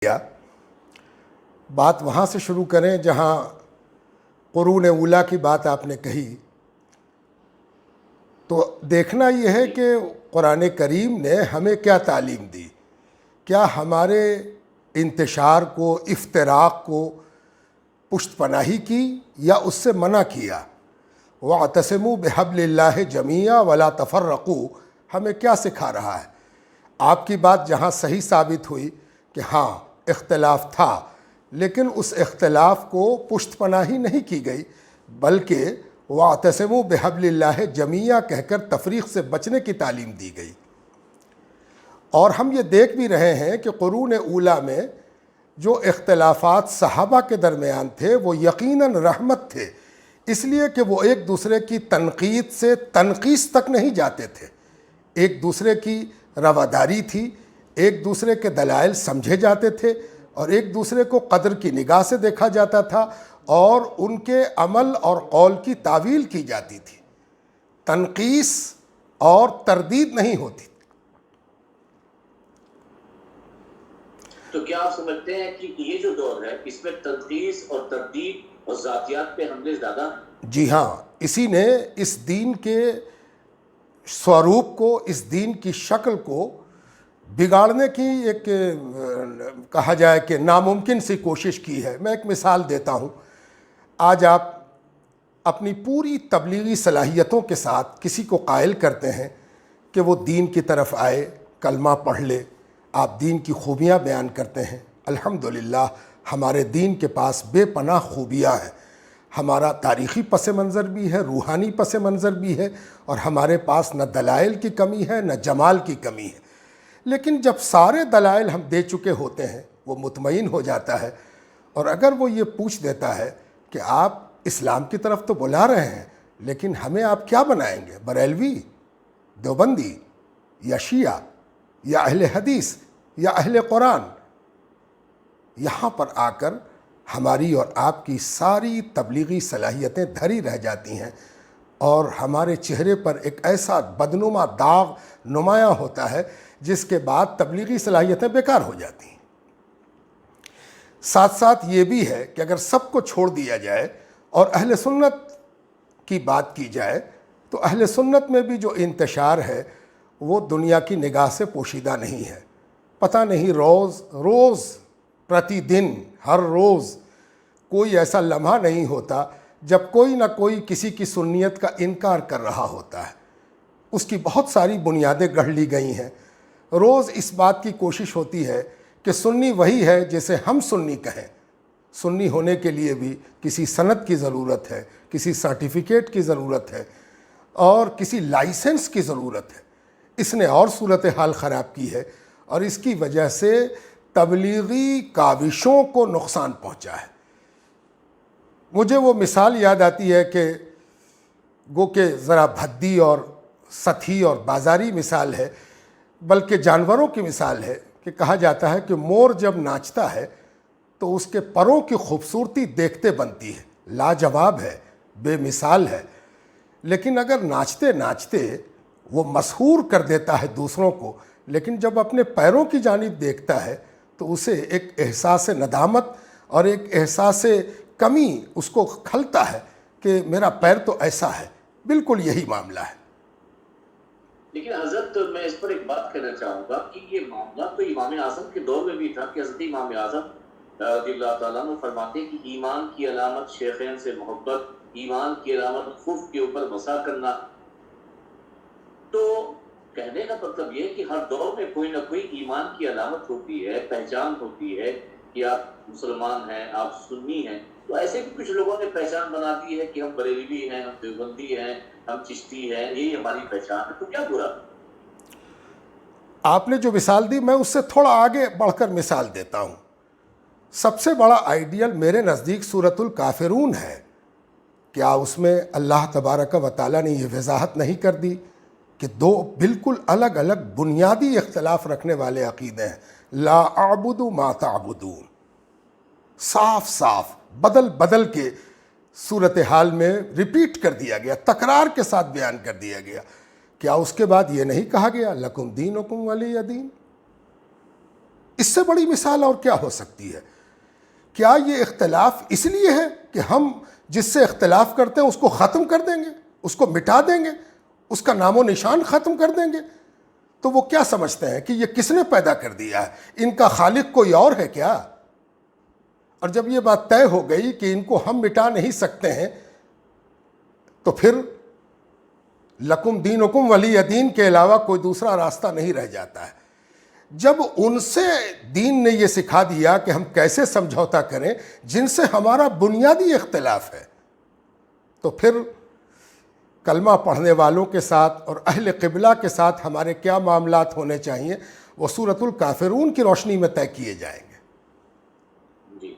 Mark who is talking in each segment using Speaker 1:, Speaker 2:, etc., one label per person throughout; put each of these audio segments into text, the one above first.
Speaker 1: کیا بات وہاں سے شروع کریں جہاں قرون اولیٰ کی بات آپ نے کہی، تو دیکھنا یہ ہے کہ قرآن کریم نے ہمیں کیا تعلیم دی، کیا ہمارے انتشار کو، افتراق کو پشت پناہی کی یا اس سے منع کیا؟ وَاعْتَصِمُوا بِحَبْلِ اللَّهِ جَمِيعًا وَلَا تَفَرَّقُوا ہمیں کیا سکھا رہا ہے؟ آپ کی بات جہاں صحیح ثابت ہوئی کہ ہاں اختلاف تھا، لیکن اس اختلاف کو پشت پناہی نہیں کی گئی، بلکہ وَاعْتَصِمُوا بِحَبْلِ اللَّهِ جَمِيعًا کہہ کر تفریق سے بچنے کی تعلیم دی گئی۔ اور ہم یہ دیکھ بھی رہے ہیں کہ قرون اولیٰ میں جو اختلافات صحابہ کے درمیان تھے وہ یقیناً رحمت تھے، اس لیے کہ وہ ایک دوسرے کی تنقید سے تنقیص تک نہیں جاتے تھے، ایک دوسرے کی رواداری تھی، ایک دوسرے کے دلائل سمجھے جاتے تھے اور ایک دوسرے کو قدر کی نگاہ سے دیکھا جاتا تھا اور ان کے عمل اور قول کی تعویل کی جاتی تھی، تنقیص اور تردید نہیں ہوتی۔
Speaker 2: تو کیا آپ سمجھتے ہیں کہ یہ جو دور ہے اس میں تنقیص اور تردید اور ذاتیات پہ حملے زیادہ ہیں؟
Speaker 1: جی ہاں، اسی نے اس دین کے سوروپ کو، اس دین کی شکل کو بگاڑنے کی ایک کہا جائے کہ ناممکن سی کوشش کی ہے۔ میں ایک مثال دیتا ہوں۔ آج آپ اپنی پوری تبلیغی صلاحیتوں کے ساتھ کسی کو قائل کرتے ہیں کہ وہ دین کی طرف آئے، کلمہ پڑھ لے، آپ دین کی خوبیاں بیان کرتے ہیں۔ الحمدللہ ہمارے دین کے پاس بے پناہ خوبیاں ہیں، ہمارا تاریخی پس منظر بھی ہے، روحانی پس منظر بھی ہے، اور ہمارے پاس نہ دلائل کی کمی ہے نہ جمال کی کمی ہے۔ لیکن جب سارے دلائل ہم دے چکے ہوتے ہیں وہ مطمئن ہو جاتا ہے، اور اگر وہ یہ پوچھ دیتا ہے کہ آپ اسلام کی طرف تو بلا رہے ہیں لیکن ہمیں آپ کیا بنائیں گے، بریلوی، دیوبندی، یا شیعہ، یا اہل حدیث، یا اہل قرآن؟ یہاں پر آ کر ہماری اور آپ کی ساری تبلیغی صلاحیتیں دھری رہ جاتی ہیں اور ہمارے چہرے پر ایک ایسا بدنما داغ نمایاں ہوتا ہے جس کے بعد تبلیغی صلاحیتیں بیکار ہو جاتی ہیں۔ ساتھ ساتھ یہ بھی ہے کہ اگر سب کو چھوڑ دیا جائے اور اہل سنت کی بات کی جائے تو اہل سنت میں بھی جو انتشار ہے وہ دنیا کی نگاہ سے پوشیدہ نہیں ہے۔ پتہ نہیں روز پرتی دن ہر روز کوئی ایسا لمحہ نہیں ہوتا جب کوئی نہ کوئی کسی کی سنیت کا انکار کر رہا ہوتا ہے۔ اس کی بہت ساری بنیادیں گڑھ لی گئی ہیں۔ روز اس بات کی کوشش ہوتی ہے کہ سنی وہی ہے جسے ہم سنی کہیں۔ سنی ہونے کے لیے بھی کسی سند کی ضرورت ہے، کسی سرٹیفکیٹ کی ضرورت ہے اور کسی لائسنس کی ضرورت ہے۔ اس نے اور صورتحال خراب کی ہے اور اس کی وجہ سے تبلیغی کاوشوں کو نقصان پہنچا ہے۔ مجھے وہ مثال یاد آتی ہے کہ گو کہ ذرا بھدی اور سطحی اور بازاری مثال ہے، بلکہ جانوروں کی مثال ہے کہ کہا جاتا ہے کہ مور جب ناچتا ہے تو اس کے پروں کی خوبصورتی دیکھتے بنتی ہے، لاجواب ہے، بے مثال ہے، لیکن اگر ناچتے ناچتے وہ مسحور کر دیتا ہے دوسروں کو، لیکن جب اپنے پیروں کی جانب دیکھتا ہے تو اسے ایک احساس ندامت اور ایک احساس کمی اس کو کھلتا ہے کہ میرا پیر تو ایسا ہے۔ بالکل یہی معاملہ ہے۔
Speaker 2: لیکن حضرت میں اس پر ایک بات کہنا چاہوں گا کہ یہ معاملہ تو امام اعظم کے دور میں بھی تھا کہ حضرت امام اعظم رضی اللہ تعالیٰ عنہ فرماتے ہیں کہ ایمان کی علامت شیخین سے محبت، ایمان کی علامت خف کے اوپر مسا کرنا۔ تو کہنے کا مطلب یہ کہ ہر دور میں کوئی نہ کوئی ایمان کی علامت ہوتی ہے، پہچان ہوتی ہے کہ آپ مسلمان ہیں، آپ سنی ہیں۔ تو ایسے بھی کچھ لوگوں نے پہچان بنا دی ہے کہ ہم بریلوی ہیں، ہم دیوبندی ہیں، ہم چشتی ہیں، یہی ہماری پہچان ہے۔ تو کیا برا؟
Speaker 1: آپ نے جو مثال دی میں اس سے تھوڑا آگے بڑھ کر مثال دیتا ہوں۔ سب سے بڑا آئیڈیل میرے نزدیک سورۃ الکافرون ہے۔ کیا اس میں اللہ تبارک و تعالیٰ نے یہ وضاحت نہیں کر دی کہ دو بالکل الگ الگ بنیادی اختلاف رکھنے والے عقیدے ہیں؟ لا اعبد ما تعبدون، صاف صاف بدل بدل کے صورتحال میں ریپیٹ کر دیا گیا، تکرار کے ساتھ بیان کر دیا گیا۔ کیا اس کے بعد یہ نہیں کہا گیا لکم دینکم ولی دین؟ اس سے بڑی مثال اور کیا ہو سکتی ہے؟ کیا یہ اختلاف اس لیے ہے کہ ہم جس سے اختلاف کرتے ہیں اس کو ختم کر دیں گے، اس کو مٹا دیں گے، اس کا نام و نشان ختم کر دیں گے؟ تو وہ کیا سمجھتے ہیں کہ یہ کس نے پیدا کر دیا ہے؟ ان کا خالق کوئی اور ہے کیا؟ اور جب یہ بات طے ہو گئی کہ ان کو ہم مٹا نہیں سکتے ہیں، تو پھر لکم دینکم ولی دین کے علاوہ کوئی دوسرا راستہ نہیں رہ جاتا ہے۔ جب ان سے دین نے یہ سکھا دیا کہ ہم کیسے سمجھوتا کریں جن سے ہمارا بنیادی اختلاف ہے، تو پھر کلمہ پڑھنے والوں کے ساتھ اور اہل قبلہ کے ساتھ ہمارے کیا معاملات ہونے چاہیے وہ سورۃ الکافرون کی روشنی میں طے کیے جائیں گے۔
Speaker 2: جی،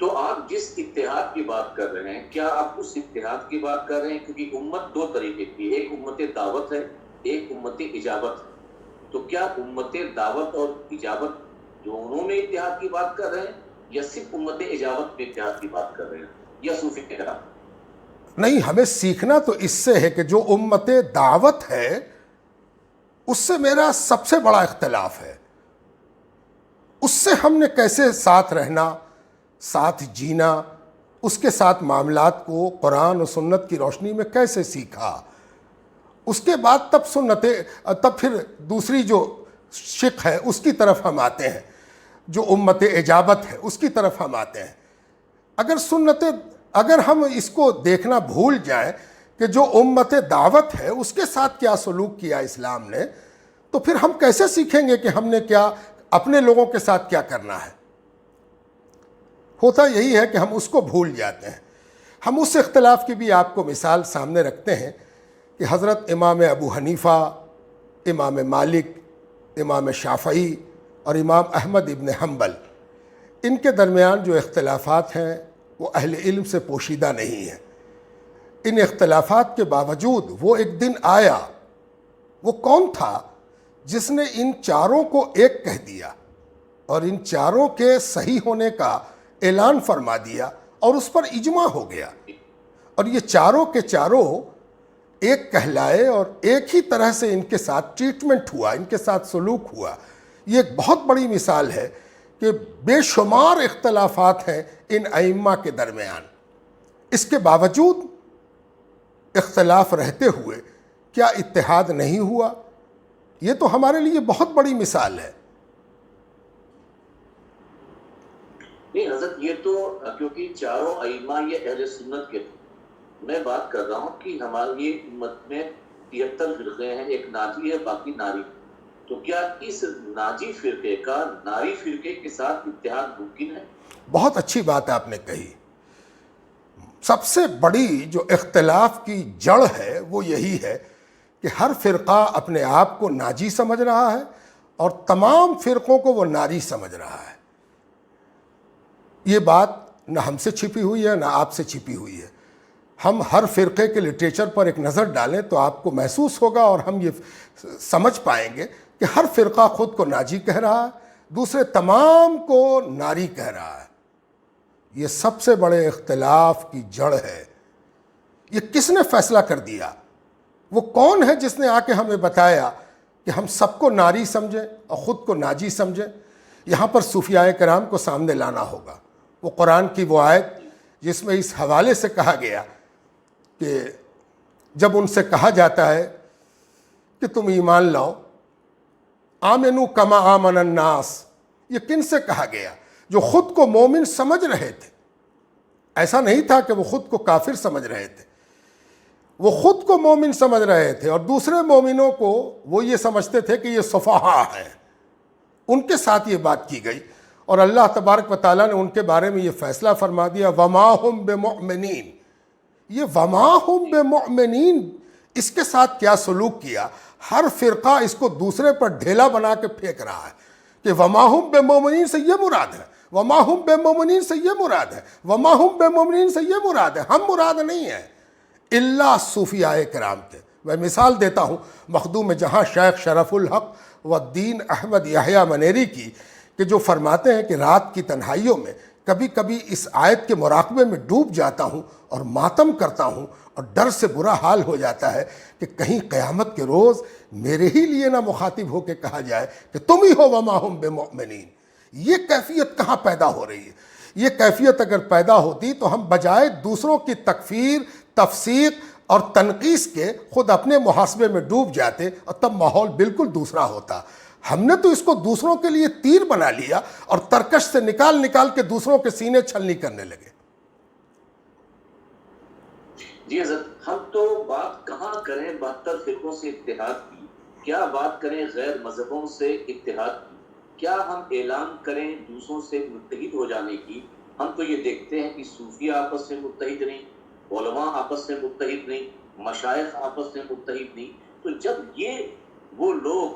Speaker 2: تو آپ جس اتحاد کی بات کر رہے ہیں، کیا آپ اس اتحاد کی بات کر رہے ہیں؟ کیونکہ امت دو طریقے کی، ایک امت دعوت ہے، ایک امت اجابت ہے۔ تو کیا امت دعوت اور اجابت دونوں میں اتحاد کی بات کر رہے ہیں، یا صرف امت اجابت میں اتحاد کی بات کر رہے ہیں، یا صوفی کرام؟
Speaker 1: نہیں، ہمیں سیکھنا تو اس سے ہے کہ جو امت دعوت ہے اس سے میرا سب سے بڑا اختلاف ہے، اس سے ہم نے کیسے ساتھ رہنا، ساتھ جینا، اس کے ساتھ معاملات کو قرآن و سنت کی روشنی میں کیسے سیکھا۔ اس کے بعد تب پھر دوسری جو شق ہے اس کی طرف ہم آتے ہیں، جو امت اجابت ہے اس کی طرف ہم آتے ہیں۔ اگر ہم اس کو دیکھنا بھول جائیں کہ جو امت دعوت ہے اس کے ساتھ کیا سلوک کیا اسلام نے، تو پھر ہم کیسے سیکھیں گے کہ ہم نے کیا اپنے لوگوں کے ساتھ کیا کرنا ہے؟ ہوتا یہی ہے کہ ہم اس کو بھول جاتے ہیں۔ ہم اس اختلاف کی بھی آپ کو مثال سامنے رکھتے ہیں کہ حضرت امام ابو حنیفہ، امام مالک، امام شافعی اور امام احمد ابن حنبل، ان کے درمیان جو اختلافات ہیں وہ اہل علم سے پوشیدہ نہیں ہیں۔ ان اختلافات کے باوجود وہ ایک دن آیا، وہ کون تھا جس نے ان چاروں کو ایک کہہ دیا اور ان چاروں کے صحیح ہونے کا اعلان فرما دیا اور اس پر اجماع ہو گیا، اور یہ چاروں کے چاروں ایک کہلائے اور ایک ہی طرح سے ان کے ساتھ ٹریٹمنٹ ہوا، ان کے ساتھ سلوک ہوا۔ یہ ایک بہت بڑی مثال ہے کہ بے شمار اختلافات ہیں ان ائمہ کے درمیان، اس کے باوجود اختلاف رہتے ہوئے کیا اتحاد نہیں ہوا؟ یہ تو ہمارے لیے بہت بڑی مثال ہے۔
Speaker 2: نہیں حضرت، یہ تو کیونکہ چاروں ائمہ یہ اہل سنت کے تھے، میں بات کر رہا ہوں کہ ہماری امت میں 73 فرقے ہیں، ایک ناجی ہے باقی ناری، تو کیا اس ناجی فرقے کا ناری فرقے کے ساتھ اتحاد ممکن ہے؟
Speaker 1: بہت اچھی بات آپ نے کہی۔ سب سے بڑی جو اختلاف کی جڑ ہے وہ یہی ہے کہ ہر فرقہ اپنے آپ کو ناجی سمجھ رہا ہے اور تمام فرقوں کو وہ ناری سمجھ رہا ہے۔ یہ بات نہ ہم سے چھپی ہوئی ہے نہ آپ سے چھپی ہوئی ہے۔ ہم ہر فرقے کے لٹریچر پر ایک نظر ڈالیں تو آپ کو محسوس ہوگا اور ہم یہ سمجھ پائیں گے کہ ہر فرقہ خود کو ناجی کہہ رہا ہے، دوسرے تمام کو ناری کہہ رہا ہے۔ یہ سب سے بڑے اختلاف کی جڑ ہے۔ یہ کس نے فیصلہ کر دیا؟ وہ کون ہے جس نے آ کے ہمیں بتایا کہ ہم سب کو ناری سمجھیں اور خود کو ناجی سمجھیں؟ یہاں پر صوفیاء کرام کو سامنے لانا ہوگا۔ وہ قرآن کی وہ آیت جس میں اس حوالے سے کہا گیا کہ جب ان سے کہا جاتا ہے کہ تم ایمان لاؤ، آمنو کما آمن الناس، یہ کن سے کہا گیا؟ جو خود کو مومن سمجھ رہے تھے۔ ایسا نہیں تھا کہ وہ خود کو کافر سمجھ رہے تھے، وہ خود کو مومن سمجھ رہے تھے اور دوسرے مومنوں کو وہ یہ سمجھتے تھے کہ یہ صفحاء ہیں۔ ان کے ساتھ یہ بات کی گئی اور اللہ تبارک و تعالیٰ نے ان کے بارے میں یہ فیصلہ فرما دیا، وما ہم بمؤمنین۔ یہ وما ہم بمؤمنین، اس کے ساتھ کیا سلوک کیا؟ ہر فرقہ اس کو دوسرے پر ڈھیلا بنا کے پھینک رہا ہے کہ وما ہم بمؤمنین سے یہ مراد ہے، وما ہم بمؤمنین سے یہ مراد ہے، وما ہم بمؤمنین سے یہ مراد ہے۔ ہم مراد نہیں ہیں الا صوفیاء کرام تھے۔ میں مثال دیتا ہوں مخدوم جہاں شیخ شرف الحق والدین احمد یحییٰ منیری کی، کہ جو فرماتے ہیں کہ رات کی تنہائیوں میں کبھی کبھی اس آیت کے مراقبے میں ڈوب جاتا ہوں اور ماتم کرتا ہوں، اور ڈر سے برا حال ہو جاتا ہے کہ کہیں قیامت کے روز میرے ہی لیے نہ مخاطب ہو کے کہا جائے کہ تم ہی ہو وما ہم بمؤمنین۔ یہ کیفیت کہاں پیدا ہو رہی ہے؟ یہ کیفیت اگر پیدا ہوتی تو ہم بجائے دوسروں کی تکفیر، تفسیق اور تنقیص کے خود اپنے محاسبے میں ڈوب جاتے، اور تب ماحول بالکل دوسرا ہوتا۔ ہم نے تو اس کو دوسروں کے لیے تیر بنا لیا اور ترکش سے نکال کے دوسروں کے سینے چھلنی کرنے لگے۔
Speaker 2: جی حضرت، ہم تو بات کہاں کریں 72 فرقوں سے اتحاد کی، کیا بات کریں غیر مذہبوں سے اتحاد کی، کیا ہم اعلان کریں دوسروں سے متحد ہو جانے کی؟ ہم تو یہ دیکھتے ہیں کہ صوفیہ آپس میں متحد نہیں، علماء آپس میں متحد نہیں، مشائخ آپس میں متحد نہیں۔ تو جب یہ وہ لوگ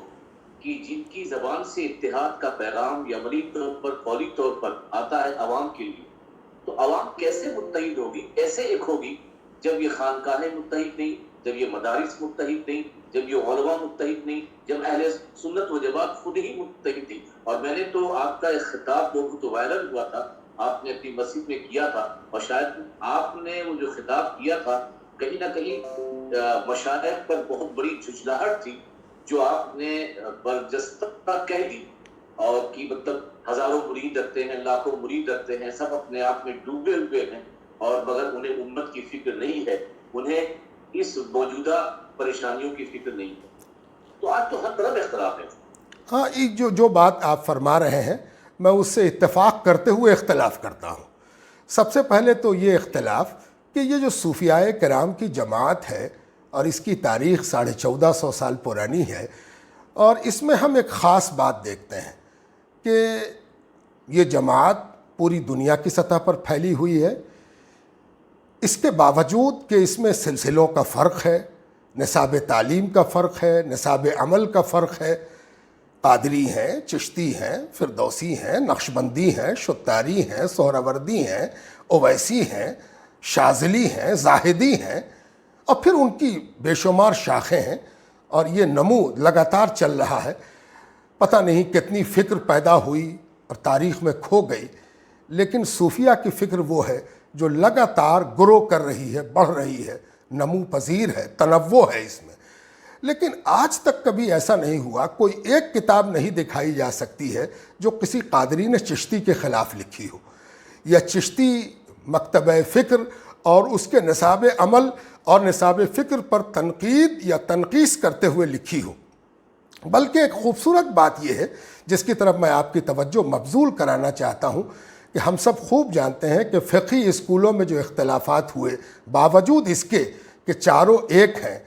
Speaker 2: کہ جن کی زبان سے اتحاد کا پیغام یا عملی طور پر، قولی طور پر آتا ہے عوام کے لیے، تو عوام کیسے متحد ہوگی، کیسے ایک ہوگی جب یہ خانقاہیں متحد نہیں، جب یہ مدارس متحد نہیں، جب یہ علماء متحد نہیں، جب اہل سنت و جماعت خود ہی متحد تھی؟ اور میں نے تو آپ کا ایک خطاب وہ تو وائرل ہوا تھا، آپ نے اپنی مسجد میں کیا تھا، اور شاید آپ نے وہ جو خطاب کیا تھا کہیں نہ کہیں مشائخ پر بہت بڑی جھجھلاہٹ تھی جو آپ نے برجستہ کہہ دی، اور کہ مطلب ہزاروں مرید رکھتے ہیں، لاکھوں مرید رکھتے ہیں، سب اپنے آپ میں ڈوبے ہوئے ہیں، اور مگر انہیں امت کی فکر نہیں ہے، انہیں اس موجودہ پریشانیوں کی فکر نہیں ہے۔ تو آج تو ہر طرف اختلاف ہے۔
Speaker 1: ہاں، ایک جو بات آپ فرما رہے ہیں میں اس سے اتفاق کرتے ہوئے اختلاف کرتا ہوں۔ سب سے پہلے تو یہ اختلاف کہ یہ جو صوفیاء کرام کی جماعت ہے اور اس کی تاریخ 1450 سال پرانی ہے، اور اس میں ہم ایک خاص بات دیکھتے ہیں کہ یہ جماعت پوری دنیا کی سطح پر پھیلی ہوئی ہے، اس کے باوجود کہ اس میں سلسلوں کا فرق ہے، نصاب تعلیم کا فرق ہے، نصاب عمل کا فرق ہے، قادری ہیں، چشتی ہیں، فردوسی ہیں، نقشبندی ہیں، شتاری ہیں، سہروردی ہیں، اویسی ہیں، شاذلی ہیں، زاہدی ہیں، اور پھر ان کی بے شمار شاخیں ہیں، اور یہ نمو لگاتار چل رہا ہے۔ پتہ نہیں کتنی فکر پیدا ہوئی اور تاریخ میں کھو گئی، لیکن صوفیہ کی فکر وہ ہے جو لگاتار گرو کر رہی ہے، بڑھ رہی ہے، نمو پذیر ہے، تنوع ہے اس میں۔ لیکن آج تک کبھی ایسا نہیں ہوا، کوئی ایک کتاب نہیں دکھائی جا سکتی ہے جو کسی قادری نے چشتی کے خلاف لکھی ہو، یا چشتی مکتبہ فکر اور اس کے نصاب عمل اور نصاب فکر پر تنقید یا تنقیص کرتے ہوئے لکھی ہو۔ بلکہ ایک خوبصورت بات یہ ہے جس کی طرف میں آپ کی توجہ مبذول کرانا چاہتا ہوں کہ ہم سب خوب جانتے ہیں کہ فقہی اسکولوں میں جو اختلافات ہوئے، باوجود اس کے کہ چاروں ایک ہیں،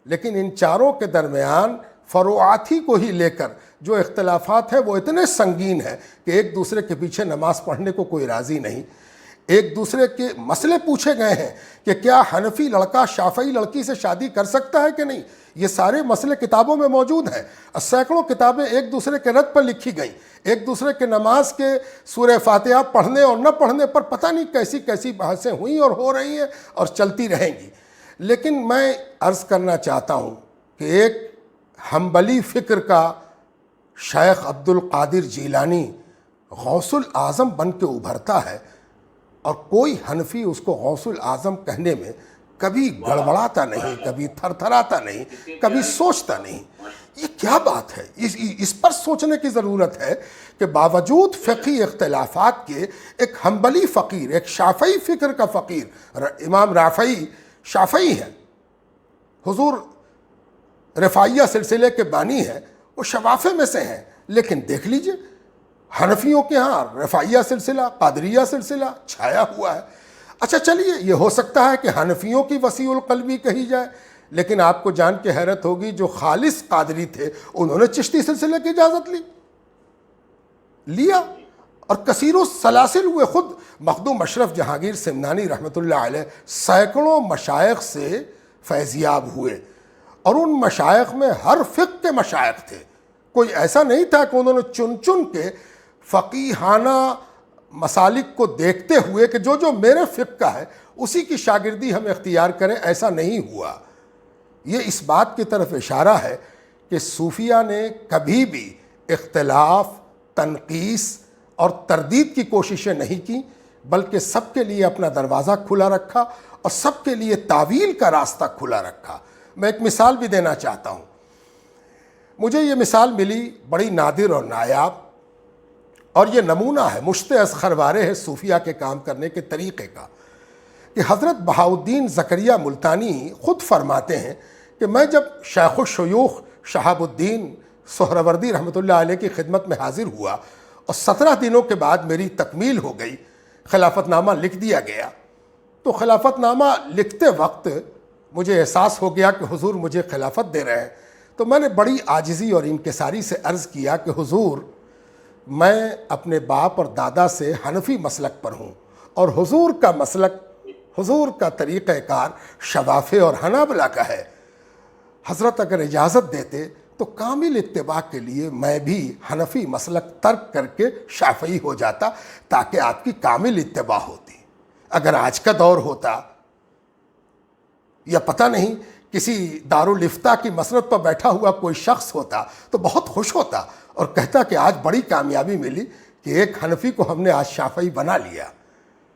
Speaker 1: لیکن ان چاروں کے درمیان فروعاتی کو ہی لے کر جو اختلافات ہیں وہ اتنے سنگین ہیں کہ ایک دوسرے کے پیچھے نماز پڑھنے کو کوئی راضی نہیں۔ ایک دوسرے کے مسئلے پوچھے گئے ہیں کہ کیا حنفی لڑکا شافعی لڑکی سے شادی کر سکتا ہے کہ نہیں، یہ سارے مسئلے کتابوں میں موجود ہیں، سینکڑوں کتابیں ایک دوسرے کے رد پر لکھی گئیں، ایک دوسرے کے نماز کے سورہ فاتحہ پڑھنے اور نہ پڑھنے پر پتہ نہیں کیسی کیسی بحثیں ہوئیں اور ہو رہی ہیں اور چلتی رہیں گی۔ لیکن میں عرض کرنا چاہتا ہوں کہ ایک حنبلی فکر کا شیخ عبد القادر جیلانی غوث الاعظم بن کے ابھرتا ہے، اور کوئی حنفی اس کو غوث الاعظم کہنے میں کبھی گڑبڑاتا نہیں، کبھی تھر تھراتا نہیں، کبھی سوچتا نہیں۔ یہ کیا بات ہے؟ اس پر سوچنے کی ضرورت ہے کہ باوجود فقہی اختلافات کے ایک حنبلی فقیر، ایک شافعی فکر کا فقیر، امام رافعی شافعی ہیں، حضور رفاعیہ سلسلے کے بانی ہیں، وہ شوافع میں سے ہیں، لیکن دیکھ لیجئے حنفیوں کے ہاں رفاعیہ سلسلہ، قادریہ سلسلہ چھایا ہوا ہے۔ اچھا چلیے، یہ ہو سکتا ہے کہ حنفیوں کی وسیع القلبی کہی جائے، لیکن آپ کو جان کے حیرت ہوگی جو خالص قادری تھے انہوں نے چشتی سلسلے کی اجازت لیا، اور کثیر السلاسل ہوئے۔ خود مخدوم اشرف جہانگیر سمنانی رحمۃ اللہ علیہ سینکڑوں مشائخ سے فیضیاب ہوئے، اور ان مشائخ میں ہر فقہ کے مشائخ تھے، کوئی ایسا نہیں تھا کہ انہوں نے چن چن کے فقیہانہ مسالک کو دیکھتے ہوئے کہ جو میرے فقہ کا ہے اسی کی شاگردی ہم اختیار کریں، ایسا نہیں ہوا۔ یہ اس بات کی طرف اشارہ ہے کہ صوفیہ نے کبھی بھی اختلاف، تنقیص اور تردید کی کوششیں نہیں کی، بلکہ سب کے لیے اپنا دروازہ کھلا رکھا اور سب کے لیے تعویل کا راستہ کھلا رکھا۔ میں ایک مثال بھی دینا چاہتا ہوں۔ مجھے یہ مثال ملی بڑی نادر اور نایاب، اور یہ نمونہ ہے مشت از خروارے ہے صوفیہ کے کام کرنے کے طریقے کا، کہ حضرت بہاؤالدین زکریا ملتانی خود فرماتے ہیں کہ میں جب شیخ الشیوخ شہاب الدین سہروردی رحمۃ اللہ علیہ کی خدمت میں حاضر ہوا اور 17 دنوں کے بعد میری تکمیل ہو گئی، خلافت نامہ لکھ دیا گیا، تو خلافت نامہ لکھتے وقت مجھے احساس ہو گیا کہ حضور مجھے خلافت دے رہے ہیں، تو میں نے بڑی عاجزی اور انکساری سے عرض کیا کہ حضور میں اپنے باپ اور دادا سے حنفی مسلک پر ہوں، اور حضور کا مسلک، حضور کا طریقہ کار شوافع اور حنابلہ کا ہے، حضرت اگر اجازت دیتے تو کامل اتباع کے لیے میں بھی حنفی مسلک ترک کر کے شافعی ہو جاتا تاکہ آپ کی کامل اتباع ہوتی۔ اگر آج کا دور ہوتا یا پتہ نہیں کسی دارالفتاء کی مسند پر بیٹھا ہوا کوئی شخص ہوتا تو بہت خوش ہوتا اور کہتا کہ آج بڑی کامیابی ملی کہ ایک حنفی کو ہم نے آج شافعی بنا لیا۔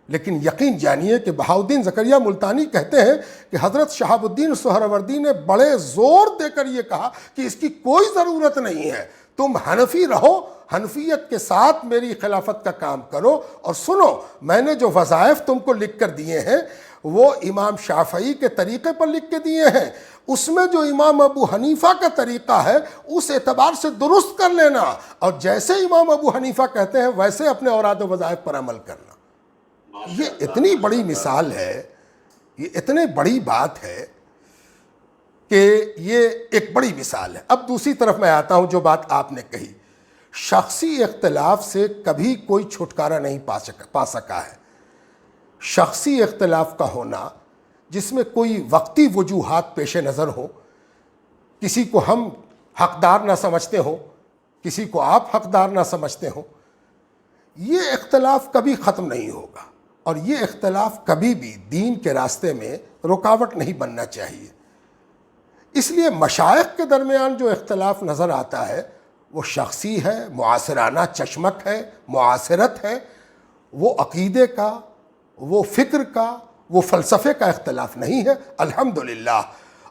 Speaker 1: لیکن یقین جانیے کہ بہاؤالدین زکریا ملتانی کہتے ہیں کہ حضرت شہاب الدین سہروردی نے بڑے زور دے کر یہ کہا کہ اس کی کوئی ضرورت نہیں ہے، تم حنفی رہو، حنفیت کے ساتھ میری خلافت کا کام کرو، اور سنو میں نے جو وظائف تم کو لکھ کر دیے ہیں وہ امام شافعی کے طریقے پر لکھ کے دیے ہیں، اس میں جو امام ابو حنیفہ کا طریقہ ہے اس اعتبار سے درست کر لینا، اور جیسے امام ابو حنیفہ کہتے ہیں ویسے اپنے اوراد و وظائف پر عمل کرنا۔ یہ اتنی بڑی مثال ہے، یہ اتنی بڑی بات ہے کہ یہ ایک بڑی مثال ہے۔ اب دوسری طرف میں آتا ہوں، جو بات آپ نے کہی، شخصی اختلاف سے کبھی کوئی چھٹکارا نہیں پا سکا ہے۔ شخصی اختلاف کا ہونا جس میں کوئی وقتی وجوہات پیش نظر ہو، کسی کو ہم حقدار نہ سمجھتے ہوں، کسی کو آپ حقدار نہ سمجھتے ہوں، یہ اختلاف کبھی ختم نہیں ہوگا، اور یہ اختلاف کبھی بھی دین کے راستے میں رکاوٹ نہیں بننا چاہیے۔ اس لیے مشائخ کے درمیان جو اختلاف نظر آتا ہے وہ شخصی ہے، معاصرانہ چشمک ہے، معاصرت ہے، وہ عقیدے کا، وہ فکر کا، وہ فلسفے کا اختلاف نہیں ہے الحمدللہ،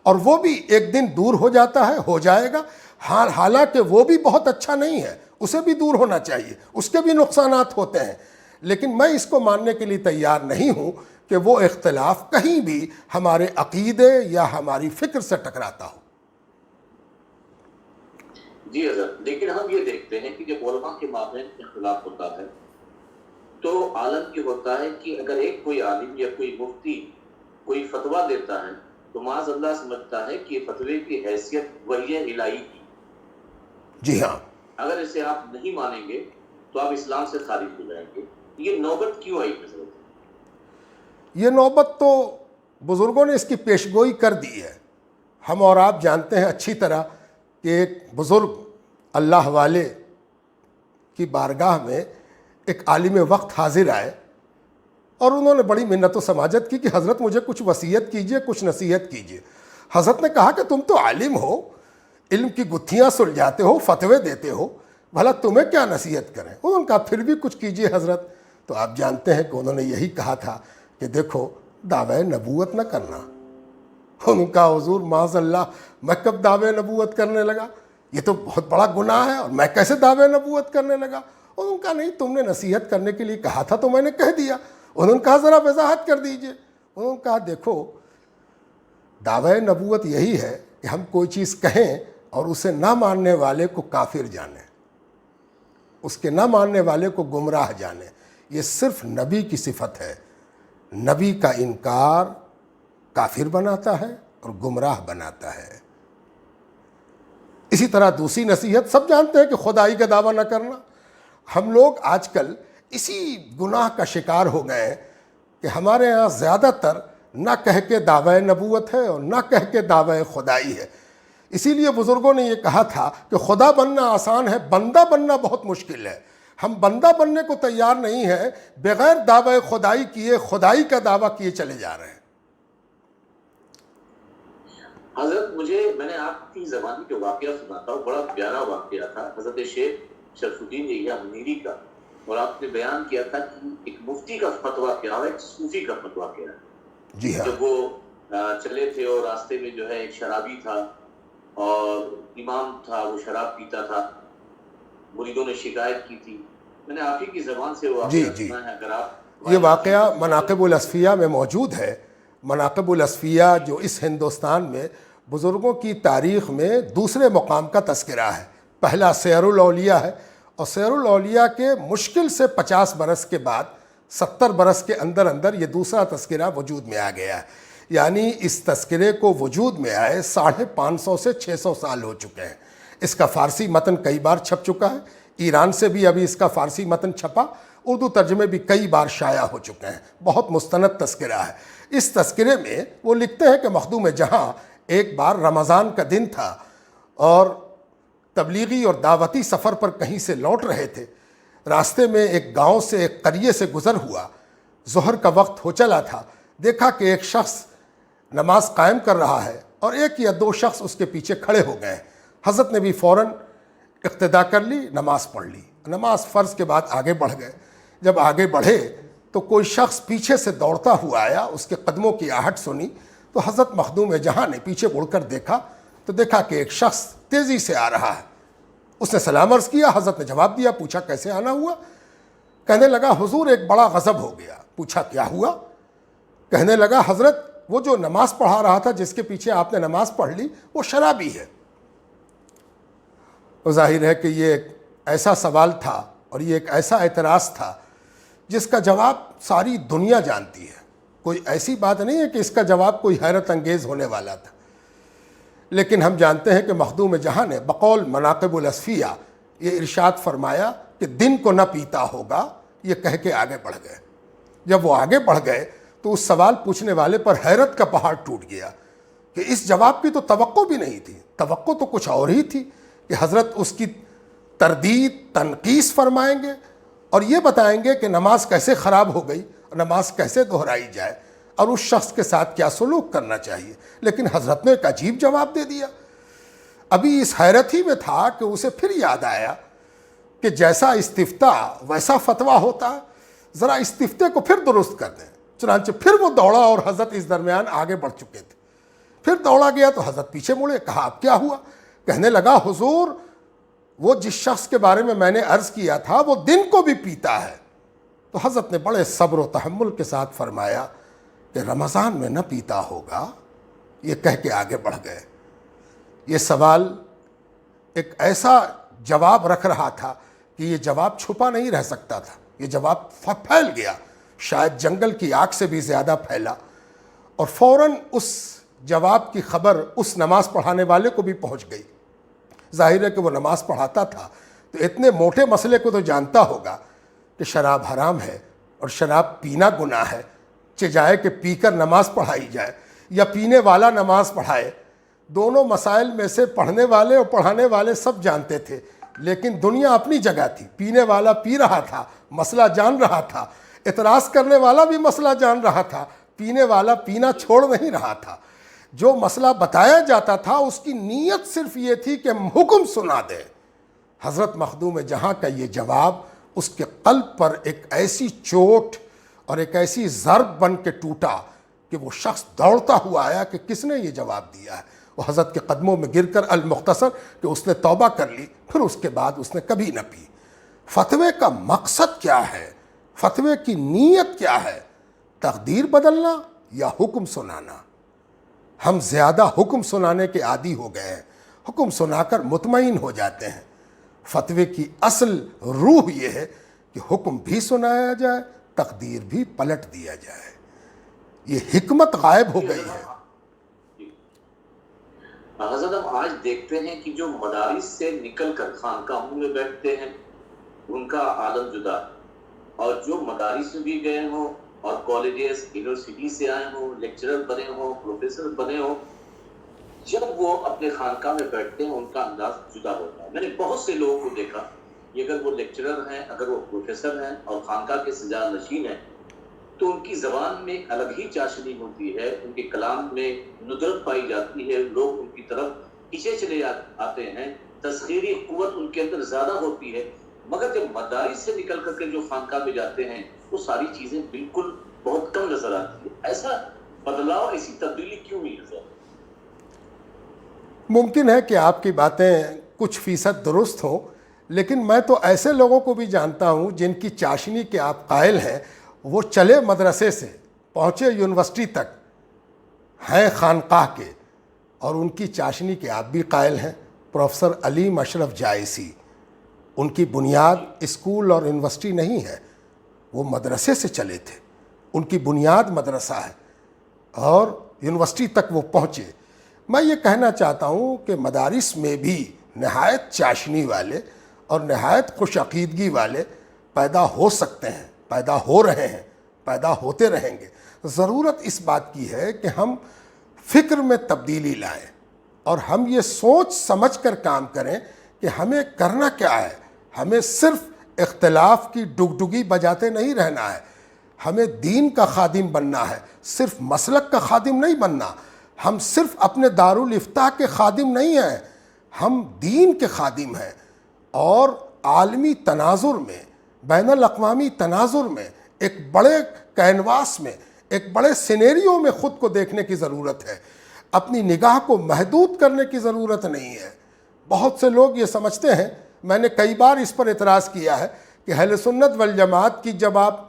Speaker 1: اور وہ بھی ایک دن دور ہو جاتا ہے، ہو جائے گا، حالانکہ وہ بھی بہت اچھا نہیں ہے، اسے بھی دور ہونا چاہیے، اس کے بھی نقصانات ہوتے ہیں، لیکن میں اس کو ماننے کے لیے تیار نہیں ہوں کہ وہ اختلاف کہیں بھی ہمارے عقیدے یا ہماری فکر سے ٹکراتا ہو۔
Speaker 2: جی حضرت، لیکن ہم یہ دیکھتے ہیں کہ جب علماء کے مابین اختلاف ہوتا ہے تو عالم یہ ہوتا ہے کہ اگر ایک کوئی عالم یا کوئی مفتی کوئی فتویٰ دیتا ہے تو معاذ اللہ سمجھتا ہے کہ فتوے کی حیثیت وحی الہی کی،
Speaker 1: جی ہاں،
Speaker 2: اگر اسے آپ نہیں مانیں گے تو آپ اسلام سے خارج ہو جائیں گے۔ یہ نوبت کیوں آئی حضرت؟
Speaker 1: یہ نوبت تو بزرگوں نے اس کی پیشگوئی کر دی ہے۔ ہم اور آپ جانتے ہیں اچھی طرح کہ ایک بزرگ اللہ والے کی بارگاہ میں ایک عالم وقت حاضر آئے اور انہوں نے بڑی منت و سماجت کی کہ حضرت مجھے کچھ وصیت کیجئے، کچھ نصیحت کیجئے۔ حضرت نے کہا کہ تم تو عالم ہو، علم کی گتھیاں سلجھاتے ہو، فتوے دیتے ہو، بھلا تمہیں کیا نصیحت کریں؟ انہوں نے کہا پھر بھی کچھ کیجئے حضرت۔ تو آپ جانتے ہیں کہ انہوں نے یہی کہا تھا کہ دیکھو دعوی نبوت نہ کرنا۔ انہوں نے کہا حضور معاذ اللہ، میں کب دعوی نبوت کرنے لگا؟ یہ تو بہت بڑا گناہ ہے، اور میں کیسے دعوی نبوت کرنے لگا؟ انہوں نے کہا نہیں، تم نے نصیحت کرنے کے لیے کہا تھا تو میں نے کہہ دیا۔ انہوں نے کہا ذرا وضاحت کر دیجئے۔ انہوں نے کہا دیکھو دعوی نبوت یہی ہے کہ ہم کوئی چیز کہیں اور اسے نہ ماننے والے کو کافر جانیں، اس کے نہ ماننے والے کو گمراہ جانیں۔ یہ صرف نبی کی صفت ہے، نبی کا انکار کافر بناتا ہے اور گمراہ بناتا ہے۔ اسی طرح دوسری نصیحت سب جانتے ہیں کہ خدائی کا دعویٰ نہ کرنا۔ ہم لوگ آج کل اسی گناہ کا شکار ہو گئے ہیں کہ ہمارے ہاں زیادہ تر نہ کہہ کے دعوی نبوت ہے اور نہ کہہ کے دعوی خدائی ہے۔ اسی لیے بزرگوں نے یہ کہا تھا کہ خدا بننا آسان ہے، بندہ بننا بہت مشکل ہے۔ ہم بندہ بننے کو تیار نہیں ہیں، بغیر دعوی خدائی کیے خدائی کا دعویٰ کیے چلے جا رہے ہیں۔
Speaker 2: حضرت میں نے آپ کی زبانی جو واقعہ سناتا ہوں، بڑا پیارا واقعہ تھا، حضرت شیخ شرف الدین یحییٰ منیری کا۔ اور آپ نے بیان کیا تھا کہ ایک مفتی کا فتویٰ کیا ہے، ایک صوفی کا فتویٰ کیا ہے.
Speaker 1: جی ہاں.
Speaker 2: جب وہ چلے تھے اور راستے میں جو ہے ایک شرابی تھا اور امام تھا، وہ شراب پیتا تھا، مریدوں نے شکایت کی تھی. میں نے آپ ہی کی زبان سے وہ واقعہ سنا ہے، اگر آپ
Speaker 1: یہ واقعہ مناقب الاصفیاء میں موجود ہے. مناقب الاصفیاء جو اس ہندوستان میں بزرگوں کی تاریخ میں دوسرے مقام کا تذکرہ ہے. پہلا سیر الاولیاء ہے، اور سیر الاولیاء کے مشکل سے 50 برس کے بعد 70 برس کے اندر اندر یہ دوسرا تذکرہ وجود میں آ گیا ہے. یعنی اس تذکرے کو وجود میں آئے 550 سے 600 سال ہو چکے ہیں. اس کا فارسی متن کئی بار چھپ چکا ہے. ایران سے بھی ابھی اس کا فارسی متن چھپا، اردو ترجمے بھی کئی بار شائع ہو چکے ہیں. بہت مستند تذکرہ ہے. اس تذکرے میں وہ لکھتے ہیں کہ مخدوم جہاں ایک بار رمضان کا دن تھا اور تبلیغی اور دعوتی سفر پر کہیں سے لوٹ رہے تھے. راستے میں ایک گاؤں سے ایک قریے سے گزر ہوا. ظہر کا وقت ہو چلا تھا. دیکھا کہ ایک شخص نماز قائم کر رہا ہے اور 1 یا 2 شخص اس کے پیچھے کھڑے ہو گئے. حضرت نے بھی فوراً اقتدا کر لی، نماز پڑھ لی. نماز فرض کے بعد آگے بڑھ گئے. جب آگے بڑھے تو کوئی شخص پیچھے سے دوڑتا ہوا آیا. اس کے قدموں کی آہٹ سنی تو حضرت مخدوم جہاں نے پیچھے مڑ کر دیکھا تو دیکھا کہ ایک شخص تیزی سے آ رہا ہے. اس نے سلام عرض کیا. حضرت نے جواب دیا. پوچھا کیسے آنا ہوا؟ کہنے لگا حضور ایک بڑا غضب ہو گیا. پوچھا کیا ہوا؟ کہنے لگا حضرت وہ جو نماز پڑھا رہا تھا، جس کے پیچھے آپ نے نماز پڑھ لی، وہ شرابی ہے. اور ظاہر ہے کہ یہ ایک ایسا سوال تھا اور یہ ایک ایسا اعتراض تھا جس کا جواب ساری دنیا جانتی ہے. کوئی ایسی بات نہیں ہے کہ اس کا جواب کوئی حیرت انگیز ہونے والا تھا. لیکن ہم جانتے ہیں کہ مخدوم جہاں نے بقول مناقب الاصفیاء یہ ارشاد فرمایا کہ دن کو نہ پیتا ہوگا. یہ کہہ کے آگے بڑھ گئے. جب وہ آگے بڑھ گئے تو اس سوال پوچھنے والے پر حیرت کا پہاڑ ٹوٹ گیا کہ اس جواب کی تو توقع بھی نہیں تھی. توقع تو کچھ اور ہی تھی کہ حضرت اس کی تردید تنقیص فرمائیں گے اور یہ بتائیں گے کہ نماز کیسے خراب ہو گئی اور نماز کیسے دہرائی جائے اور اس شخص کے ساتھ کیا سلوک کرنا چاہیے. لیکن حضرت نے ایک عجیب جواب دے دیا. ابھی اس حیرت ہی میں تھا کہ اسے پھر یاد آیا کہ جیسا استفتاء ویسا فتویٰ ہوتا ہے، ذرا استفتاء کو پھر درست کر دیں. چنانچہ پھر وہ دوڑا اور حضرت اس درمیان آگے بڑھ چکے تھے. پھر دوڑا گیا تو حضرت پیچھے مڑے. کہا اب کیا ہوا؟ کہنے لگا حضور وہ جس شخص کے بارے میں نے عرض کیا تھا وہ دن کو بھی پیتا ہے. تو حضرت نے بڑے صبر و تحمل کے ساتھ فرمایا کہ رمضان میں نہ پیتا ہوگا. یہ کہہ کے آگے بڑھ گئے. یہ سوال ایک ایسا جواب رکھ رہا تھا کہ یہ جواب چھپا نہیں رہ سکتا تھا. یہ جواب پھیل گیا، شاید جنگل کی آگ سے بھی زیادہ پھیلا، اور فوراً اس جواب کی خبر اس نماز پڑھانے والے کو بھی پہنچ گئی. ظاہر ہے کہ وہ نماز پڑھاتا تھا تو اتنے موٹے مسئلے کو تو جانتا ہوگا کہ شراب حرام ہے اور شراب پینا گناہ ہے. چاہے کہ پی کر نماز پڑھائی جائے یا پینے والا نماز پڑھائے، دونوں مسائل میں سے پڑھنے والے اور پڑھانے والے سب جانتے تھے. لیکن دنیا اپنی جگہ تھی. پینے والا پی رہا تھا، مسئلہ جان رہا تھا. اعتراض کرنے والا بھی مسئلہ جان رہا تھا. پینے والا پینا چھوڑ نہیں رہا تھا. جو مسئلہ بتایا جاتا تھا اس کی نیت صرف یہ تھی کہ حکم سنا دے. حضرت مخدوم جہاں کا یہ جواب اس کے قلب پر ایک ایسی چوٹ اور ایک ایسی ضرب بن کے ٹوٹا کہ وہ شخص دوڑتا ہوا آیا کہ کس نے یہ جواب دیا ہے. وہ حضرت کے قدموں میں گر کر المختصر کہ اس نے توبہ کر لی. پھر اس کے بعد اس نے کبھی نہ پی. فتوے کا مقصد کیا ہے؟ فتوے کی نیت کیا ہے؟ تقدیر بدلنا یا حکم سنانا؟ ہم زیادہ حکم سنانے کے عادی ہو گئے ہیں. حکم سنا کر مطمئن ہو جاتے ہیں. فتوے کی اصل روح یہ ہے کہ حکم بھی سنایا جائے، تقدیر بھی پلٹ دیا جائے. یہ حکمت غائب ہو گئی ہے.
Speaker 2: حضرت ہم آج دیکھتے ہیں کہ جو مدارس سے نکل کر خانقاہوں میں بیٹھتے ہیں ان کا عالم جدا ہے، اور جو مدارس میں بھی گئے ہوں اور کالجز یونیورسٹی سے آئے ہوں، لیکچرر بنے ہوں، پروفیسر بنے ہوں، جب وہ اپنے خانقاہ میں بیٹھتے ہیں ان کا انداز جدا ہوتا ہے. میں نے بہت سے لوگوں کو دیکھا کہ اگر وہ لیکچرر ہیں، اگر وہ پروفیسر ہیں اور خانقاہ کے سجا نشین ہیں تو ان کی زبان میں ایک الگ ہی چاشنی ہوتی ہے. ان کے کلام میں ندرت پائی جاتی ہے. لوگ ان کی طرف پیچھے چلے آتے ہیں. تسخیری قوت ان کے اندر زیادہ ہوتی ہے. مگر جب مدارس سے نکل کر کے جو خانقاہ میں جاتے ہیں وہ ساری چیزیں بالکل بہت کم نظر آتی ہے. ایسا بدلاؤ، ایسی تبدیلی کیوں نہیں نظر؟
Speaker 1: ممکن ہے کہ آپ کی باتیں کچھ فیصد درست ہوں، لیکن میں تو ایسے لوگوں کو بھی جانتا ہوں جن کی چاشنی کے آپ قائل ہیں، وہ چلے مدرسے سے پہنچے یونیورسٹی تک، ہیں خانقاہ کے، اور ان کی چاشنی کے آپ بھی قائل ہیں. پروفیسر علیم اشرف جائسی، ان کی بنیاد اسکول اور یونیورسٹی نہیں ہے، وہ مدرسے سے چلے تھے، ان کی بنیاد مدرسہ ہے اور یونیورسٹی تک وہ پہنچے. میں یہ کہنا چاہتا ہوں کہ مدارس میں بھی نہایت چاشنی والے اور نہایت خوش عقیدگی والے پیدا ہو سکتے ہیں، پیدا ہو رہے ہیں، پیدا ہوتے رہیں گے. ضرورت اس بات کی ہے کہ ہم فکر میں تبدیلی لائیں اور ہم یہ سوچ سمجھ کر کام کریں کہ ہمیں کرنا کیا ہے. ہمیں صرف اختلاف کی ڈگڈگی بجاتے نہیں رہنا ہے، ہمیں دین کا خادم بننا ہے، صرف مسلک کا خادم نہیں بننا. ہم صرف اپنے دارالافتاء کے خادم نہیں ہیں، ہم دین کے خادم ہیں. اور عالمی تناظر میں، بین الاقوامی تناظر میں، ایک بڑے کینواس میں، ایک بڑے سینیریو میں خود کو دیکھنے کی ضرورت ہے. اپنی نگاہ کو محدود کرنے کی ضرورت نہیں ہے. بہت سے لوگ یہ سمجھتے ہیں، میں نے کئی بار اس پر اعتراض کیا ہے کہ اہل سنت والجماعت کی جب آپ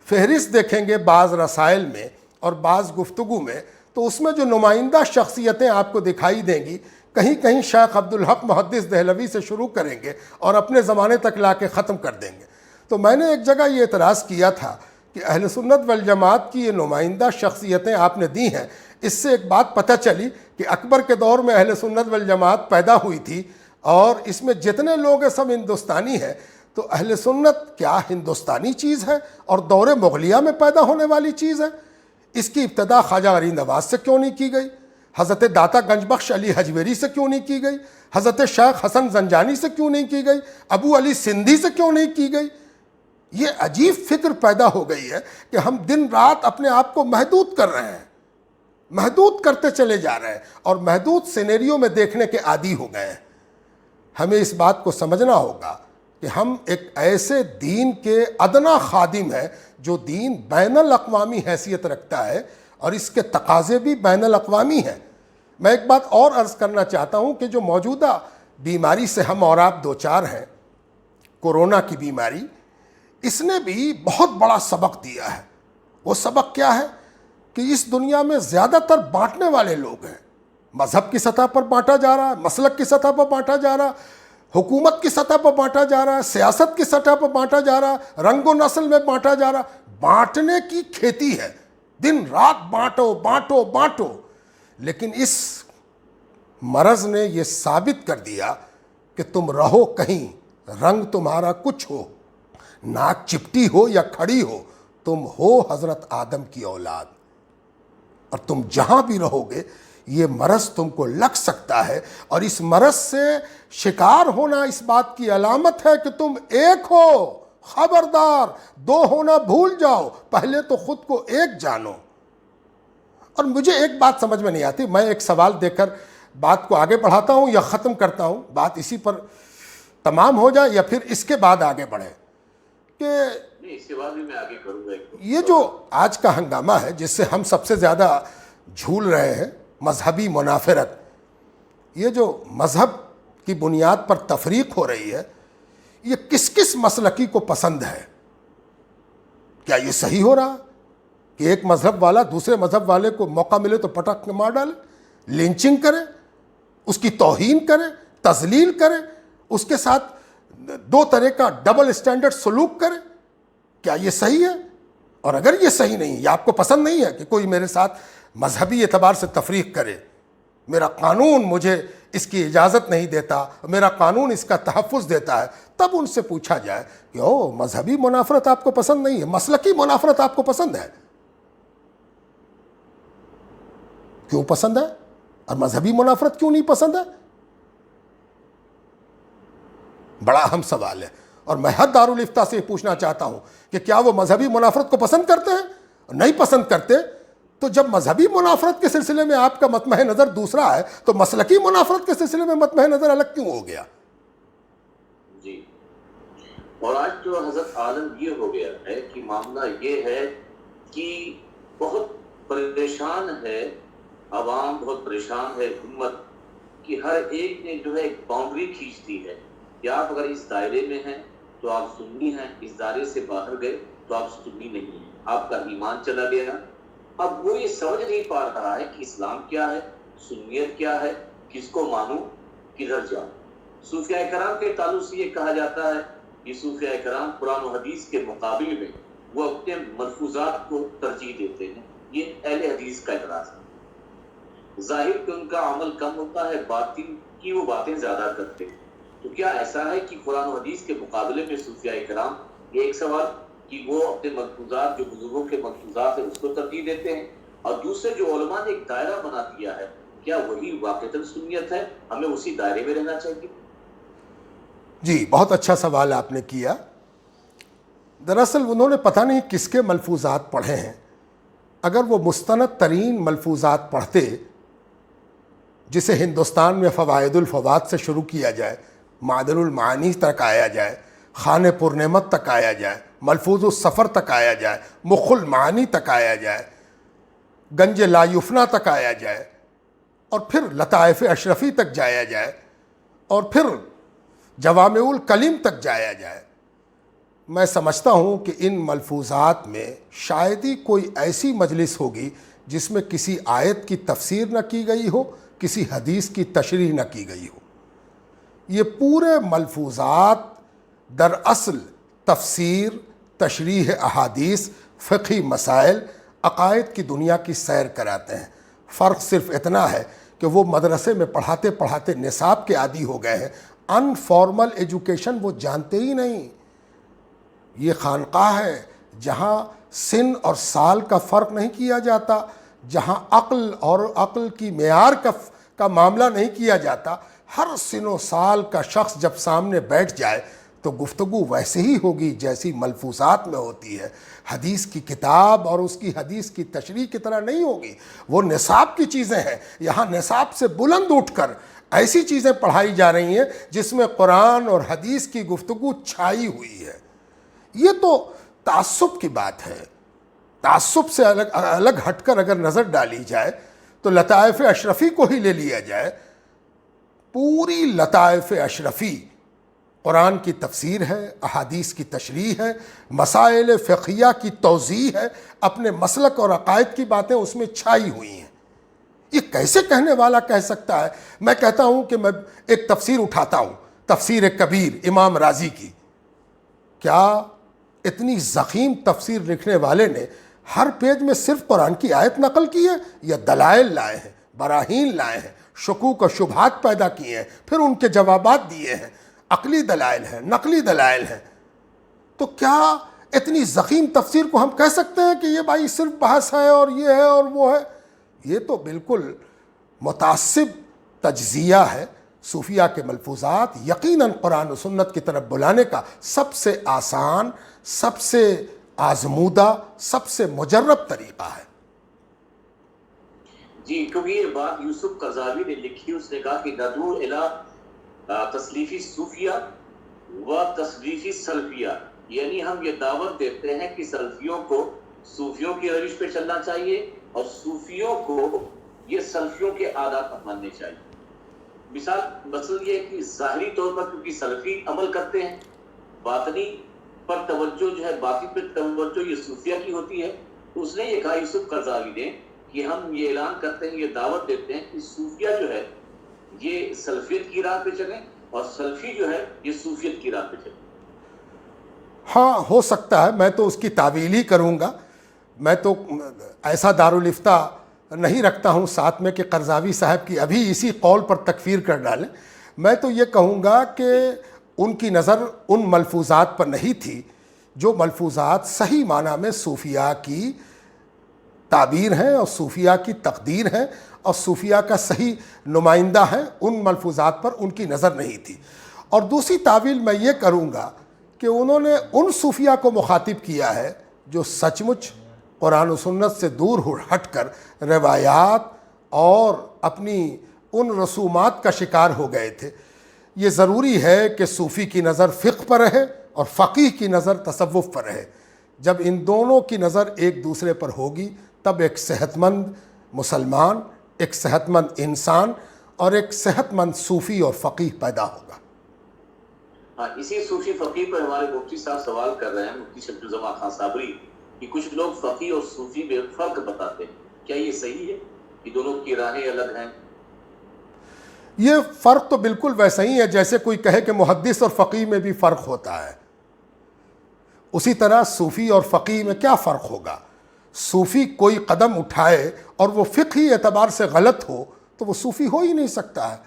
Speaker 1: فہرست دیکھیں گے بعض رسائل میں اور بعض گفتگو میں، تو اس میں جو نمائندہ شخصیتیں آپ کو دکھائی دیں گی، کہیں کہیں شیخ عبدالحق محدث دہلوی سے شروع کریں گے اور اپنے زمانے تک لا کے ختم کر دیں گے. تو میں نے ایک جگہ یہ اعتراض کیا تھا کہ اہل سنت والجماعت کی یہ نمائندہ شخصیتیں آپ نے دی ہیں، اس سے ایک بات پتہ چلی کہ اکبر کے دور میں اہل سنت والجماعت پیدا ہوئی تھی اور اس میں جتنے لوگ ہیں سب ہندوستانی ہیں. تو اہل سنت کیا ہندوستانی چیز ہے اور دور مغلیہ میں پیدا ہونے والی چیز ہے؟ اس کی ابتدا خواجہ غریب نواز سے کیوں نہیں کی گئی؟ حضرت داتا گنج بخش علی حجویری سے کیوں نہیں کی گئی؟ حضرت شیخ حسن زنجانی سے کیوں نہیں کی گئی؟ ابو علی سندھی سے کیوں نہیں کی گئی؟ یہ عجیب فکر پیدا ہو گئی ہے کہ ہم دن رات اپنے آپ کو محدود کر رہے ہیں، محدود کرتے چلے جا رہے ہیں اور محدود سینیریو میں دیکھنے کے عادی ہو گئے ہیں. ہمیں اس بات کو سمجھنا ہوگا کہ ہم ایک ایسے دین کے ادنا خادم ہیں جو دین بین الاقوامی حیثیت رکھتا ہے اور اس کے تقاضے بھی بین الاقوامی ہیں. میں ایک بات اور عرض کرنا چاہتا ہوں کہ جو موجودہ بیماری سے ہم اور آپ دوچار ہیں، کورونا کی بیماری، اس نے بھی بہت بڑا سبق دیا ہے. وہ سبق کیا ہے کہ اس دنیا میں زیادہ تر بانٹنے والے لوگ ہیں. مذہب کی سطح پر بانٹا جا رہا ہے، مسلک کی سطح پر بانٹا جا رہا ہے، حکومت کی سطح پر بانٹا جا رہا ہے، سیاست کی سطح پر بانٹا جا رہا ہے، رنگ و نسل میں بانٹا جا رہا ہے. بانٹنے کی کھیتی ہے، دن رات بانٹو بانٹو بانٹو. لیکن اس مرض نے یہ ثابت کر دیا کہ تم رہو کہیں، رنگ تمہارا کچھ ہو، ناک چپٹی ہو یا کھڑی ہو، تم ہو حضرت آدم کی اولاد. اور تم جہاں بھی رہو گے یہ مرض تم کو لگ سکتا ہے، اور اس مرض سے شکار ہونا اس بات کی علامت ہے کہ تم ایک ہو. خبردار، دو ہونا بھول جاؤ، پہلے تو خود کو ایک جانو. اور مجھے ایک بات سمجھ میں نہیں آتی، میں ایک سوال دے کر بات کو آگے بڑھاتا ہوں یا ختم کرتا ہوں، بات اسی پر تمام ہو جائے یا پھر اس کے بعد آگے بڑھیں، کہ
Speaker 2: اس کے بعد بھی میں آگے کروں گا.
Speaker 1: یہ جو آج کا ہنگامہ ہے جس سے ہم سب سے زیادہ جھول رہے ہیں، مذہبی منافرت، یہ جو مذہب کی بنیاد پر تفریق ہو رہی ہے، یہ کس کس مسلکی کو پسند ہے؟ کیا یہ صحیح ہو رہا کہ ایک مذہب والا دوسرے مذہب والے کو موقع ملے تو پٹک کے مار ڈالے، لنچنگ کرے، اس کی توہین کرے، تذلیل کرے، اس کے ساتھ دو طرح کا ڈبل اسٹینڈرڈ سلوک کرے؟ کیا یہ صحیح ہے؟ اور اگر یہ صحیح نہیں، یا آپ کو پسند نہیں ہے کہ کوئی میرے ساتھ مذہبی اعتبار سے تفریق کرے، میرا قانون مجھے اس کی اجازت نہیں دیتا، میرا قانون اس کا تحفظ دیتا ہے، تب ان سے پوچھا جائے کہ او مذہبی منافرت آپ کو پسند نہیں ہے، مسلکی منافرت آپ کو پسند ہے؟ کیوں پسند ہے؟ اور مذہبی منافرت کیوں نہیں پسند ہے؟ بڑا اہم سوال ہے. اور میں ہر دارالفتاء سے یہ پوچھنا چاہتا ہوں کہ کیا وہ مذہبی منافرت کو پسند کرتے ہیں؟ نہیں پسند کرتے تو جب مذہبی منافرت کے سلسلے میں آپ کا مطمع نظر دوسرا ہے تو مسلکی منافرت کے سلسلے میں مطمع نظر الگ کیوں ہو گیا؟
Speaker 2: جی اور آج جو حضرت عالم یہ ہو گیا ہے کہ معاملہ یہ ہے کہ بہت پریشان ہے عوام، بہت پریشان ہے امت، کہ ہر ایک نے جو ہے ایک باؤنڈری کھینچ دی ہے کہ آپ اگر اس دائرے میں ہیں تو آپ سنی ہیں، اس دائرے سے باہر گئے تو آپ سنی نہیں ہیں، آپ کا ایمان چلا گیا۔ اب وہ یہ سمجھ نہیں پا رہا ہے کہ اسلام کیا ہے، سنیت کیا ہے، کس کو مانوں، کدھر جاؤں۔ صوفیاء کرام کے تعلق سے یہ کہا جاتا ہے کہ صوفیاء کرام قرآن و حدیث کے مقابلے میں وہ اپنے ملفوظات کو ترجیح دیتے ہیں۔ یہ اہل حدیث کا اعتراض ہے۔ ظاہر کہ ان کا عمل کم ہوتا ہے، باطن کی وہ باتیں زیادہ کرتے ہیں۔ تو کیا ایسا ہے کہ قرآن و حدیث کے مقابلے میں صوفیاء کرام، یہ ایک سوال، کہ وہ اپنے ملفوظات، جو بزرگوں کے ملفوظات ہیں، اس کو ترجیح دیتے ہیں، اور دوسرے جو علماء نے ایک دائرہ بنا دیا ہے، کیا وہی واقعتاً سنیت ہے؟ ہمیں اسی دائرے میں رہنا چاہیے؟
Speaker 1: جی، بہت اچھا سوال آپ نے کیا۔ دراصل انہوں نے پتہ نہیں کس کے ملفوظات پڑھے ہیں۔ اگر وہ مستند ترین ملفوظات پڑھتے، جسے ہندوستان میں فوائد الفواد سے شروع کیا جائے، معدن المعانی تک آیا جائے، خانِ پرنعمت تک آیا جائے، ملفوظ السفر تک آیا جائے، مخ المعانی تک آیا جائے، گنج لا یفنا تک آیا جائے، اور پھر لطائف اشرفی تک جایا جائے، اور پھر جوامع الکلم تک جایا جائے، میں سمجھتا ہوں کہ ان ملفوظات میں شاید ہی کوئی ایسی مجلس ہوگی جس میں کسی آیت کی تفسیر نہ کی گئی ہو، کسی حدیث کی تشریح نہ کی گئی ہو۔ یہ پورے ملفوظات دراصل تفسیر، تشریح احادیث، فقہی مسائل، عقائد کی دنیا کی سیر کراتے ہیں۔ فرق صرف اتنا ہے کہ وہ مدرسے میں پڑھاتے پڑھاتے نصاب کے عادی ہو گئے ہیں، ان فارمل ایجوکیشن وہ جانتے ہی نہیں۔ یہ خانقاہ ہے جہاں سن اور سال کا فرق نہیں کیا جاتا، جہاں عقل اور عقل کی معیار کا معاملہ نہیں کیا جاتا۔ ہر سن و سال کا شخص جب سامنے بیٹھ جائے تو گفتگو ویسے ہی ہوگی جیسی ملفوظات میں ہوتی ہے۔ حدیث کی کتاب اور اس کی حدیث کی تشریح کی طرح نہیں ہوگی، وہ نصاب کی چیزیں ہیں۔ یہاں نصاب سے بلند اٹھ کر ایسی چیزیں پڑھائی جا رہی ہیں جس میں قرآن اور حدیث کی گفتگو چھائی ہوئی ہے۔ یہ تو تعصب کی بات ہے۔ تعصب سے الگ ہٹ کر اگر نظر ڈالی جائے تو لطائف اشرفی کو ہی لے لیا جائے، پوری لطائف اشرفی قرآن کی تفسیر ہے، احادیث کی تشریح ہے، مسائل فقہیہ کی توضیح ہے، اپنے مسلک اور عقائد کی باتیں اس میں چھائی ہوئی ہیں۔ یہ کیسے کہنے والا کہہ سکتا ہے؟ میں کہتا ہوں کہ میں ایک تفسیر اٹھاتا ہوں، تفسیر کبیر امام رازی کی۔ کیا اتنی ضخیم تفسیر لکھنے والے نے ہر پیج میں صرف قرآن کی آیت نقل کی ہے، یا دلائل لائے ہیں، براہین لائے ہیں، شکوک و شبہات پیدا کیے ہیں، پھر ان کے جوابات دیے ہیں، عقلی دلائل ہیں، نقلی دلائل ہیں؟ تو کیا اتنی ضخیم تفسیر کو ہم کہہ سکتے ہیں کہ یہ بھائی صرف بحث ہے اور یہ ہے اور وہ ہے؟ یہ تو بالکل متعصب تجزیہ ہے۔ صوفیہ کے ملفوظات یقیناً قرآن و سنت کی طرف بلانے کا سب سے آسان، سب سے آزمودہ، سب سے مجرب طریقہ ہے۔
Speaker 2: جی، کیونکہ یہ بات یوسف قرضاوی نے لکھی، اس نے کہا کہ ندعو الی تصلیفی صوفیہ و تصریفی سلفیہ، یعنی ہم یہ دعوت دیتے ہیں کہ سلفیوں کو صوفیوں کی روش پہ چلنا چاہیے اور صوفیوں کو یہ سلفیوں کے عادات اپنانے چاہیے۔ مثلا یہ ہے کہ ظاہری طور پر کیونکہ سلفی عمل کرتے ہیں، باطنی پر توجہ جو ہے، باطن پر توجہ یہ صوفیہ کی ہوتی ہے۔ تو اس نے یہ کہا یوسف قرضاوی نے کہ ہم یہ اعلان کرتے ہیں، یہ دعوت دیتے ہیں کہ صوفیہ جو ہے یہ سلفیت کی راہ پہ چلیں اور سلفی جو ہے یہ صوفیت کی راہ پہ چلیں۔
Speaker 1: ہاں، ہو سکتا ہے، میں تو اس کی تعویل ہی کروں گا۔ میں تو ایسا دارالافتاء نہیں رکھتا ہوں ساتھ میں کہ قرضاوی صاحب کی ابھی اسی قول پر تکفیر کر ڈالیں۔ میں تو یہ کہوں گا کہ ان کی نظر ان ملفوظات پر نہیں تھی جو ملفوظات صحیح معنی میں صوفیہ کی تعبیر ہیں اور صوفیہ کی تقدیر ہیں اور صوفیہ کا صحیح نمائندہ ہیں، ان ملفوظات پر ان کی نظر نہیں تھی۔ اور دوسری تعویل میں یہ کروں گا کہ انہوں نے ان صوفیہ کو مخاطب کیا ہے جو سچ مچ قرآن و سنت سے دور ہٹ کر روایات اور اپنی ان رسومات کا شکار ہو گئے تھے۔ یہ ضروری ہے کہ صوفی کی نظر فقہ پر رہے، اور فقیہ کی نظر تصوف پر رہے. جب ان دونوں کی نظر ایک دوسرے پر ہوگی تب ایک صحت مند مسلمان، ایک صحت مند انسان اور ایک صحت مند صوفی اور فقیہ پیدا ہوگا.
Speaker 2: ہاں، اسی صوفی فقیہ پر ہمارے مفتی صاحب سوال کر رہے ہیں، مفتی شمس الزمان خان صابری، کہ کچھ لوگ فقیہ اور صوفی میں فرق بتاتے ہیں، کیا یہ صحیح ہے کہ دونوں کی راہیں الگ ہیں؟
Speaker 1: یہ فرق تو بالکل ویسا ہی ہے جیسے کوئی کہے کہ محدث اور فقیہ میں بھی فرق ہوتا ہے. اسی طرح صوفی اور فقیہ میں کیا فرق ہوگا؟ صوفی کوئی قدم اٹھائے اور وہ فقہی اعتبار سے غلط ہو تو وہ صوفی ہو ہی نہیں سکتا ہے،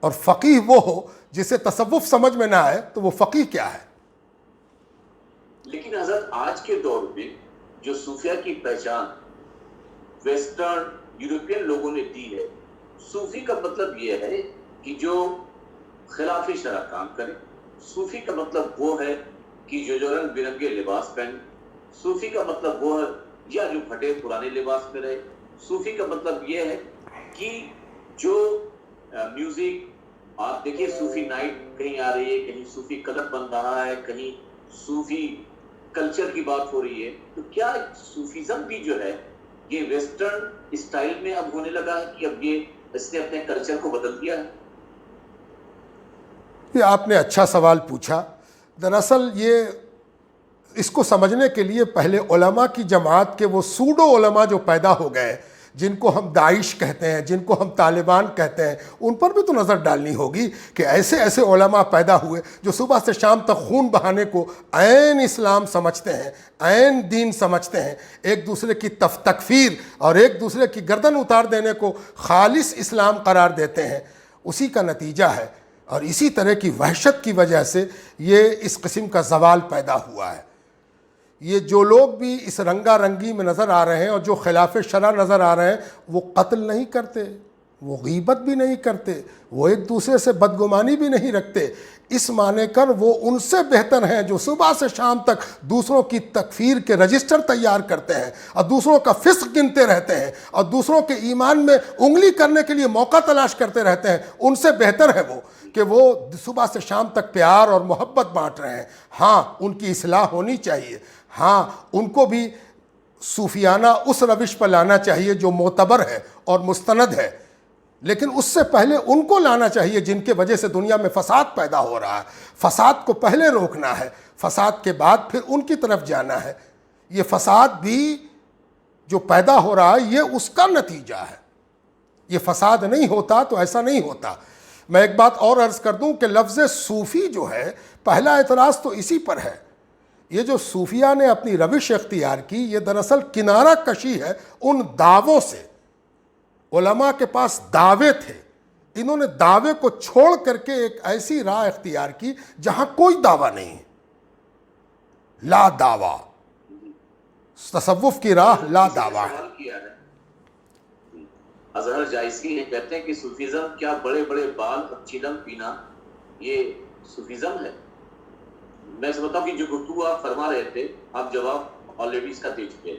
Speaker 1: اور فقیہ وہ ہو جسے تصوف سمجھ میں نہ آئے تو وہ فقیہ کیا ہے؟
Speaker 2: لیکن حضرت آج کے دور میں جو صوفیہ کی پہچان ویسٹرن یورپین لوگوں نے دی ہے، صوفی کا مطلب یہ ہے کہ جو خلاف شرع کام کرے. صوفی کا مطلب وہ ہے کہ جو رنگ برنگے لباس پہنے. صوفی کا مطلب وہ ہے یا جو پھٹے پرانے لباس میں رہے. صوفی کا مطلب یہ ہے کہ جو میوزک، آپ دیکھیے صوفی نائٹ کہیں آ رہی ہے، کہیں صوفی کلب بن رہا ہے، کہیں صوفی کلچر کی بات ہو رہی ہے. تو کیا صوفیزم بھی جو ہے یہ ویسٹرن اسٹائل میں اب ہونے لگا ہے کہ اب یہ اس نے اپنے کلچر کو بدل دیا ہے؟
Speaker 1: یہ آپ نے اچھا سوال پوچھا. دراصل یہ اس کو سمجھنے کے لیے پہلے علماء کی جماعت کے وہ سوڈو علماء جو پیدا ہو گئے، جن کو ہم داعش کہتے ہیں، جن کو ہم طالبان کہتے ہیں، ان پر بھی تو نظر ڈالنی ہوگی کہ ایسے ایسے علماء پیدا ہوئے جو صبح سے شام تک خون بہانے کو عین اسلام سمجھتے ہیں، عین دین سمجھتے ہیں، ایک دوسرے کی تکفیر اور ایک دوسرے کی گردن اتار دینے کو خالص اسلام قرار دیتے ہیں. اسی کا نتیجہ ہے، اور اسی طرح کی وحشت کی وجہ سے یہ اس قسم کا زوال پیدا ہوا ہے. یہ جو لوگ بھی اس رنگا رنگی میں نظر آ رہے ہیں اور جو خلاف شرع نظر آ رہے ہیں، وہ قتل نہیں کرتے، وہ غیبت بھی نہیں کرتے، وہ ایک دوسرے سے بدگمانی بھی نہیں رکھتے. اس معنی کر وہ ان سے بہتر ہیں جو صبح سے شام تک دوسروں کی تکفیر کے رجسٹر تیار کرتے ہیں اور دوسروں کا فسق گنتے رہتے ہیں اور دوسروں کے ایمان میں انگلی کرنے کے لیے موقع تلاش کرتے رہتے ہیں. ان سے بہتر ہے وہ کہ وہ صبح سے شام تک پیار اور محبت بانٹ رہے ہیں. ہاں، ان کی اصلاح ہونی چاہیے. ہاں، ان کو بھی صوفیانہ اس روش پر لانا چاہیے جو معتبر ہے اور مستند ہے، لیکن اس سے پہلے ان کو لانا چاہیے جن کے وجہ سے دنیا میں فساد پیدا ہو رہا ہے. فساد کو پہلے روکنا ہے، فساد کے بعد پھر ان کی طرف جانا ہے. یہ فساد بھی جو پیدا ہو رہا ہے یہ اس کا نتیجہ ہے. یہ فساد نہیں ہوتا تو ایسا نہیں ہوتا. میں ایک بات اور عرض کر دوں کہ لفظ صوفی جو ہے، پہلا اعتراض تو اسی پر ہے. یہ جو صوفیہ نے اپنی روش اختیار کی، یہ دراصل کنارہ کشی ہے ان دعووں سے. علماء کے پاس دعوے تھے، انہوں نے دعوے کو چھوڑ کر کے ایک ایسی راہ اختیار کی جہاں کوئی دعویٰ نہیں ہے. لا دعویٰ، تصوف کی راہ لا دعویٰ ہے.
Speaker 2: اظہر جائزی نے کہتے ہیں کہ صوفیزم کیا بڑے بڑے بال اور چلم پینا یہ صوفیزم ہے؟ میں سمجھتا ہوں کہ جو گفتگو آپ فرما رہے تھے، آپ جواب آلریڈی اس کا دے چکے ہیں.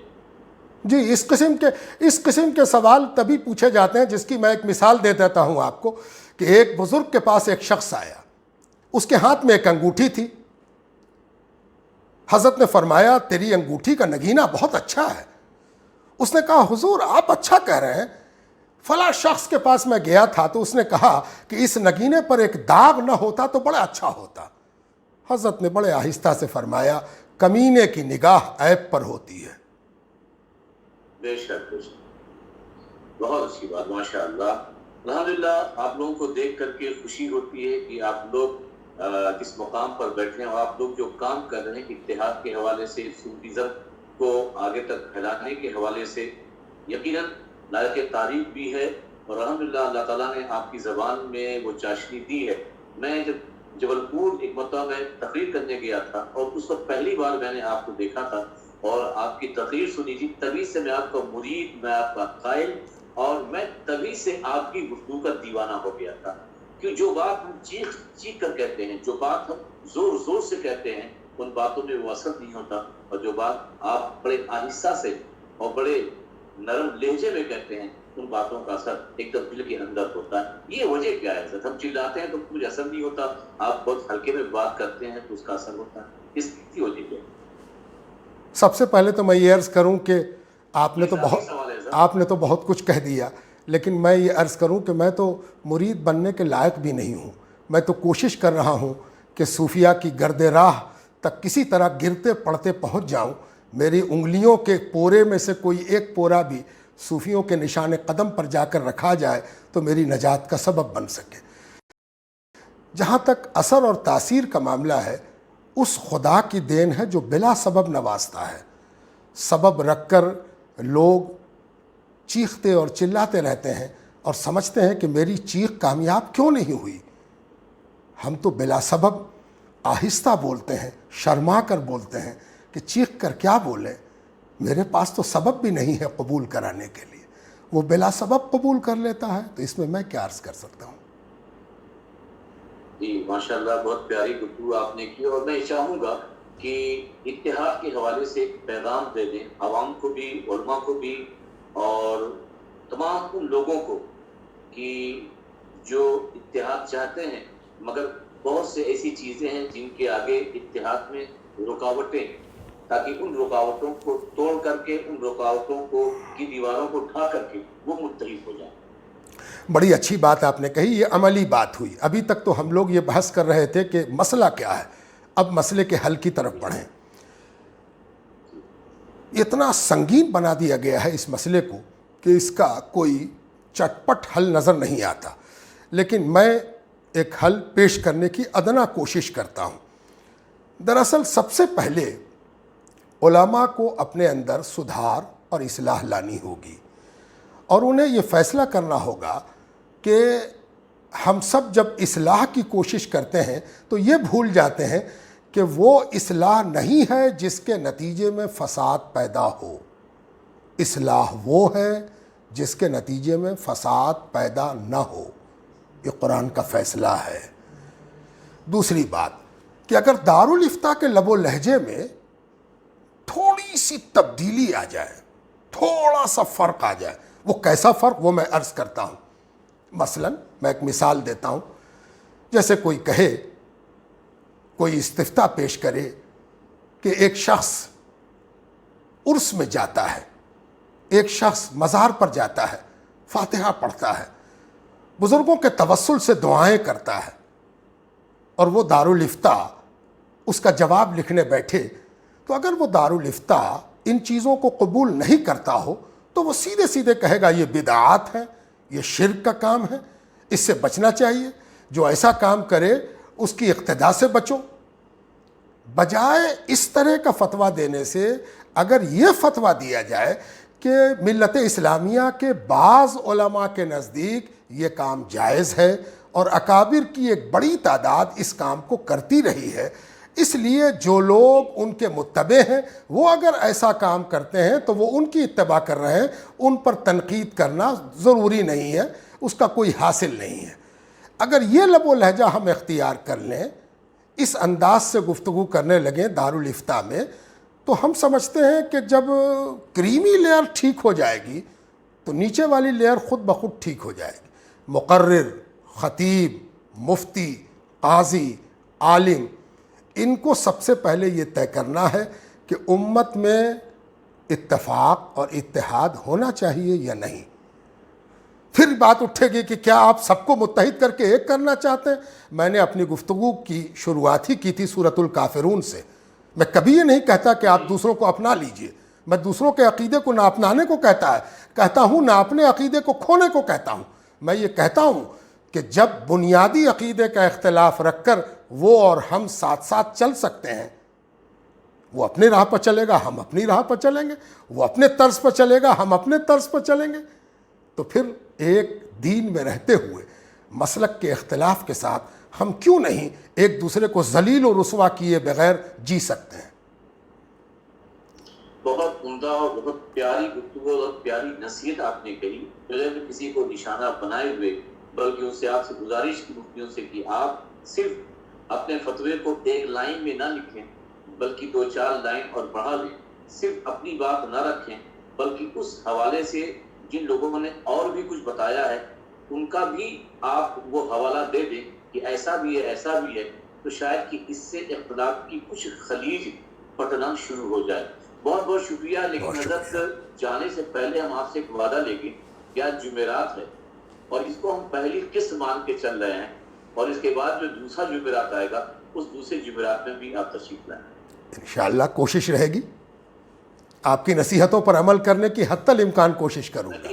Speaker 1: جی، اس قسم کے سوال تبھی پوچھے جاتے ہیں، جس کی میں ایک مثال دے دیتا ہوں آپ کو کہ ایک بزرگ کے پاس ایک شخص آیا، اس کے ہاتھ میں ایک انگوٹھی تھی. حضرت نے فرمایا تیری انگوٹھی کا نگینہ بہت اچھا ہے. اس نے کہا حضور آپ اچھا کہہ رہے ہیں، فلاں شخص کے پاس میں گیا تھا تو اس نے کہا کہ اس نگینے پر ایک داغ نہ ہوتا تو بڑا اچھا ہوتا. حضرت نے بڑے آہستہ سے فرمایا کمینے کی نگاہ عیب پر ہوتی ہے.
Speaker 2: بے شک بے شک، بہت اچھی بات، ماشاء اللہ. الحمدللہ آپ لوگوں کو دیکھ کر کے خوشی ہوتی ہے کہ آپ لوگ جس مقام پر بیٹھے ہیں اور آپ لوگ جو کام کر رہے ہیں اتحاد کے حوالے سے، صوفیزم کو آگے تک پھیلانے کے حوالے سے، یقیناً لائق تعریف بھی ہے. اور الحمدللہ اللہ تعالیٰ نے آپ کی زبان میں وہ چاشنی دی ہے. میں جب جبل پور ایک مرتبہ میں تقریر کرنے گیا تھا اور اس وقت پہلی بار میں نے آپ کو دیکھا تھا اور آپ کی تقریر سنی تھی، تبھی سے میں آپ کا مرید، میں آپ کا قائل، اور میں تبھی سے آپ کی گفتگو کا دیوانہ ہو گیا تھا. کہ جو بات ہم چیخ چیخ کر کہتے ہیں، جو بات ہم زور زور سے کہتے ہیں، ان باتوں میں وہ اثر نہیں ہوتا، اور جو بات آپ بڑے آہستہ سے اور بڑے نرم لہجے میں کہتے ہیں ان باتوں کا اثر ایک تو دل کے اندر ہوتا ہے. یہ وجہ کیا ہے حضرت؟ ہم چلاتے ہیں تو کچھ اثر نہیں ہوتا, آپ بہت ہلکے میں بات کرتے ہیں تو اس کا اثر ہوتا ہے. اس کی وجہ کیا ہے؟
Speaker 1: سب سے پہلے تو میں یہ عرض کروں کہ آپ نے
Speaker 2: ذاتی سوال ہے حضرت.
Speaker 1: آپ نے تو بہت کچھ کہہ دیا, لیکن میں یہ عرض کروں کہ میں تو مرید بننے کے لائق بھی نہیں ہوں. میں تو کوشش کر رہا ہوں کہ صوفیہ کی گرد راہ تک کسی طرح گرتے پڑتے پہنچ جاؤں. میری انگلیوں کے پورے میں سے کوئی ایک پورا بھی صوفیوں کے نشان قدم پر جا کر رکھا جائے تو میری نجات کا سبب بن سکے. جہاں تک اثر اور تاثیر کا معاملہ ہے, اس خدا کی دین ہے جو بلا سبب نوازتا ہے. سبب رکھ کر لوگ چیختے اور چلاتے رہتے ہیں اور سمجھتے ہیں کہ میری چیخ کامیاب کیوں نہیں ہوئی. ہم تو بلا سبب آہستہ بولتے ہیں, شرما کر بولتے ہیں کہ چیخ کر کیا بولیں, میرے پاس تو سبب بھی نہیں ہے قبول کرانے کے لیے. وہ بلا سبب قبول کر لیتا ہے, تو اس میں کیا عرض کر سکتا ہوں.
Speaker 2: جی ماشاءاللہ, بہت پیاری گفتگو آپ نے کی, اور میں چاہوں گا کہ اتحاد کے حوالے سے ایک پیغام دے دیں عوام کو بھی, علماء کو بھی, اور تمام ان لوگوں کو کہ جو اتحاد چاہتے ہیں مگر بہت سے ایسی چیزیں ہیں جن کے آگے اتحاد میں رکاوٹیں, تاکہ ان رکاوٹوں کو توڑ کر کے, ان رکاوٹوں کو کی دیواروں کو ڈھا کر کے وہ متحد ہو جائیں.
Speaker 1: بڑی اچھی بات آپ نے کہی, یہ عملی بات ہوئی. ابھی تک تو ہم لوگ یہ بحث کر رہے تھے کہ مسئلہ کیا ہے, اب مسئلے کے حل کی طرف بڑھیں. اتنا سنگین بنا دیا گیا ہے اس مسئلے کو کہ اس کا کوئی چٹپٹ حل نظر نہیں آتا, لیکن میں ایک حل پیش کرنے کی ادنا کوشش کرتا ہوں. دراصل سب سے پہلے علماء کو اپنے اندر سدھار اور اصلاح لانی ہوگی, اور انہیں یہ فیصلہ کرنا ہوگا کہ ہم سب جب اصلاح کی کوشش کرتے ہیں تو یہ بھول جاتے ہیں کہ وہ اصلاح نہیں ہے جس کے نتیجے میں فساد پیدا ہو. اصلاح وہ ہے جس کے نتیجے میں فساد پیدا نہ ہو. یہ قرآن کا فیصلہ ہے. دوسری بات کہ اگر دارالفتاء کے لب و لہجے میں تھوڑی سی تبدیلی آ جائے, تھوڑا سا فرق آ جائے, وہ کیسا فرق وہ میں عرض کرتا ہوں. مثلا میں ایک مثال دیتا ہوں. جیسے کوئی کہے, کوئی استفتاء پیش کرے کہ ایک شخص عرس میں جاتا ہے, ایک شخص مزار پر جاتا ہے, فاتحہ پڑھتا ہے, بزرگوں کے توسل سے دعائیں کرتا ہے, اور وہ دارالفتاء اس کا جواب لکھنے بیٹھے, تو اگر وہ دارالفتاء ان چیزوں کو قبول نہیں کرتا ہو تو وہ سیدھے سیدھے کہے گا یہ بدعات ہے, یہ شرک کا کام ہے, اس سے بچنا چاہیے, جو ایسا کام کرے اس کی اقتدا سے بچو. بجائے اس طرح کا فتویٰ دینے سے اگر یہ فتویٰ دیا جائے کہ ملت اسلامیہ کے بعض علماء کے نزدیک یہ کام جائز ہے اور اکابر کی ایک بڑی تعداد اس کام کو کرتی رہی ہے, اس لیے جو لوگ ان کے متبع ہیں وہ اگر ایسا کام کرتے ہیں تو وہ ان کی اتباع کر رہے ہیں, ان پر تنقید کرنا ضروری نہیں ہے, اس کا کوئی حاصل نہیں ہے. اگر یہ لب و لہجہ ہم اختیار کر لیں, اس انداز سے گفتگو کرنے لگیں دارالفتاء میں, تو ہم سمجھتے ہیں کہ جب کریمی لیئر ٹھیک ہو جائے گی تو نیچے والی لیئر خود بخود ٹھیک ہو جائے گی. مقرر, خطیب, مفتی, قاضی, عالم, ان کو سب سے پہلے یہ طے کرنا ہے کہ امت میں اتفاق اور اتحاد ہونا چاہیے یا نہیں. پھر بات اٹھے گی کہ کیا آپ سب کو متحد کر کے ایک کرنا چاہتے ہیں. میں نے اپنی گفتگو کی شروعات ہی کی تھی سورۃ الکافرون سے. میں کبھی یہ نہیں کہتا کہ آپ دوسروں کو اپنا لیجئے, میں دوسروں کے عقیدے کو نہ اپنانے کو کہتا ہوں نہ اپنے عقیدے کو کھونے کو کہتا ہوں. میں یہ کہتا ہوں کہ جب بنیادی عقیدے کا اختلاف رکھ کر وہ اور ہم ساتھ ساتھ چل سکتے ہیں, وہ اپنی راہ پر چلے گا, ہم اپنی راہ پر چلیں گے, وہ اپنے طرز پر چلے گا, ہم اپنے طرز پر چلیں گے, تو پھر ایک دین میں رہتے ہوئے مسلک کے اختلاف کے ساتھ ہم کیوں نہیں ایک دوسرے کو ذلیل و رسوا کیے بغیر جی سکتے ہیں.
Speaker 2: بہت عمدہ اور بہت پیاری گفتگو اور پیاری نصیحت آپ نے کہی, بغیر کسی کو نشانہ بنائے ہوئے, بلکہ ان سے آپ سے گزارش کی مفتیوں سے کہ آپ صرف اپنے فتوے کو ایک لائن میں نہ لکھیں بلکہ 2-4 لائن اور بڑھا لیں. صرف اپنی بات نہ رکھیں بلکہ اس حوالے سے جن لوگوں نے اور بھی کچھ بتایا ہے ان کا بھی آپ وہ حوالہ دے دیں کہ ایسا بھی ہے ایسا بھی ہے، تو شاید کہ اس سے اختلاف کی کچھ خلیج پھٹنا شروع ہو جائے۔ بہت بہت شکریہ، لیکن حضرت جانے سے پہلے ہم آپ سے ایک وعدہ لیں گے کہ آج جمعرات ہے اور اس کو ہم پہلی قسط مان کے چل رہے ہیں، اور اس کے بعد جو دوسرا جمعرات آئے گا اس دوسرے جمعرات میں بھی آپ تشریف لائیں۔
Speaker 1: انشاءاللہ کوشش رہے گی، آپ کی نصیحتوں پر عمل کرنے کی حتی الامکان کوشش کروں گا۔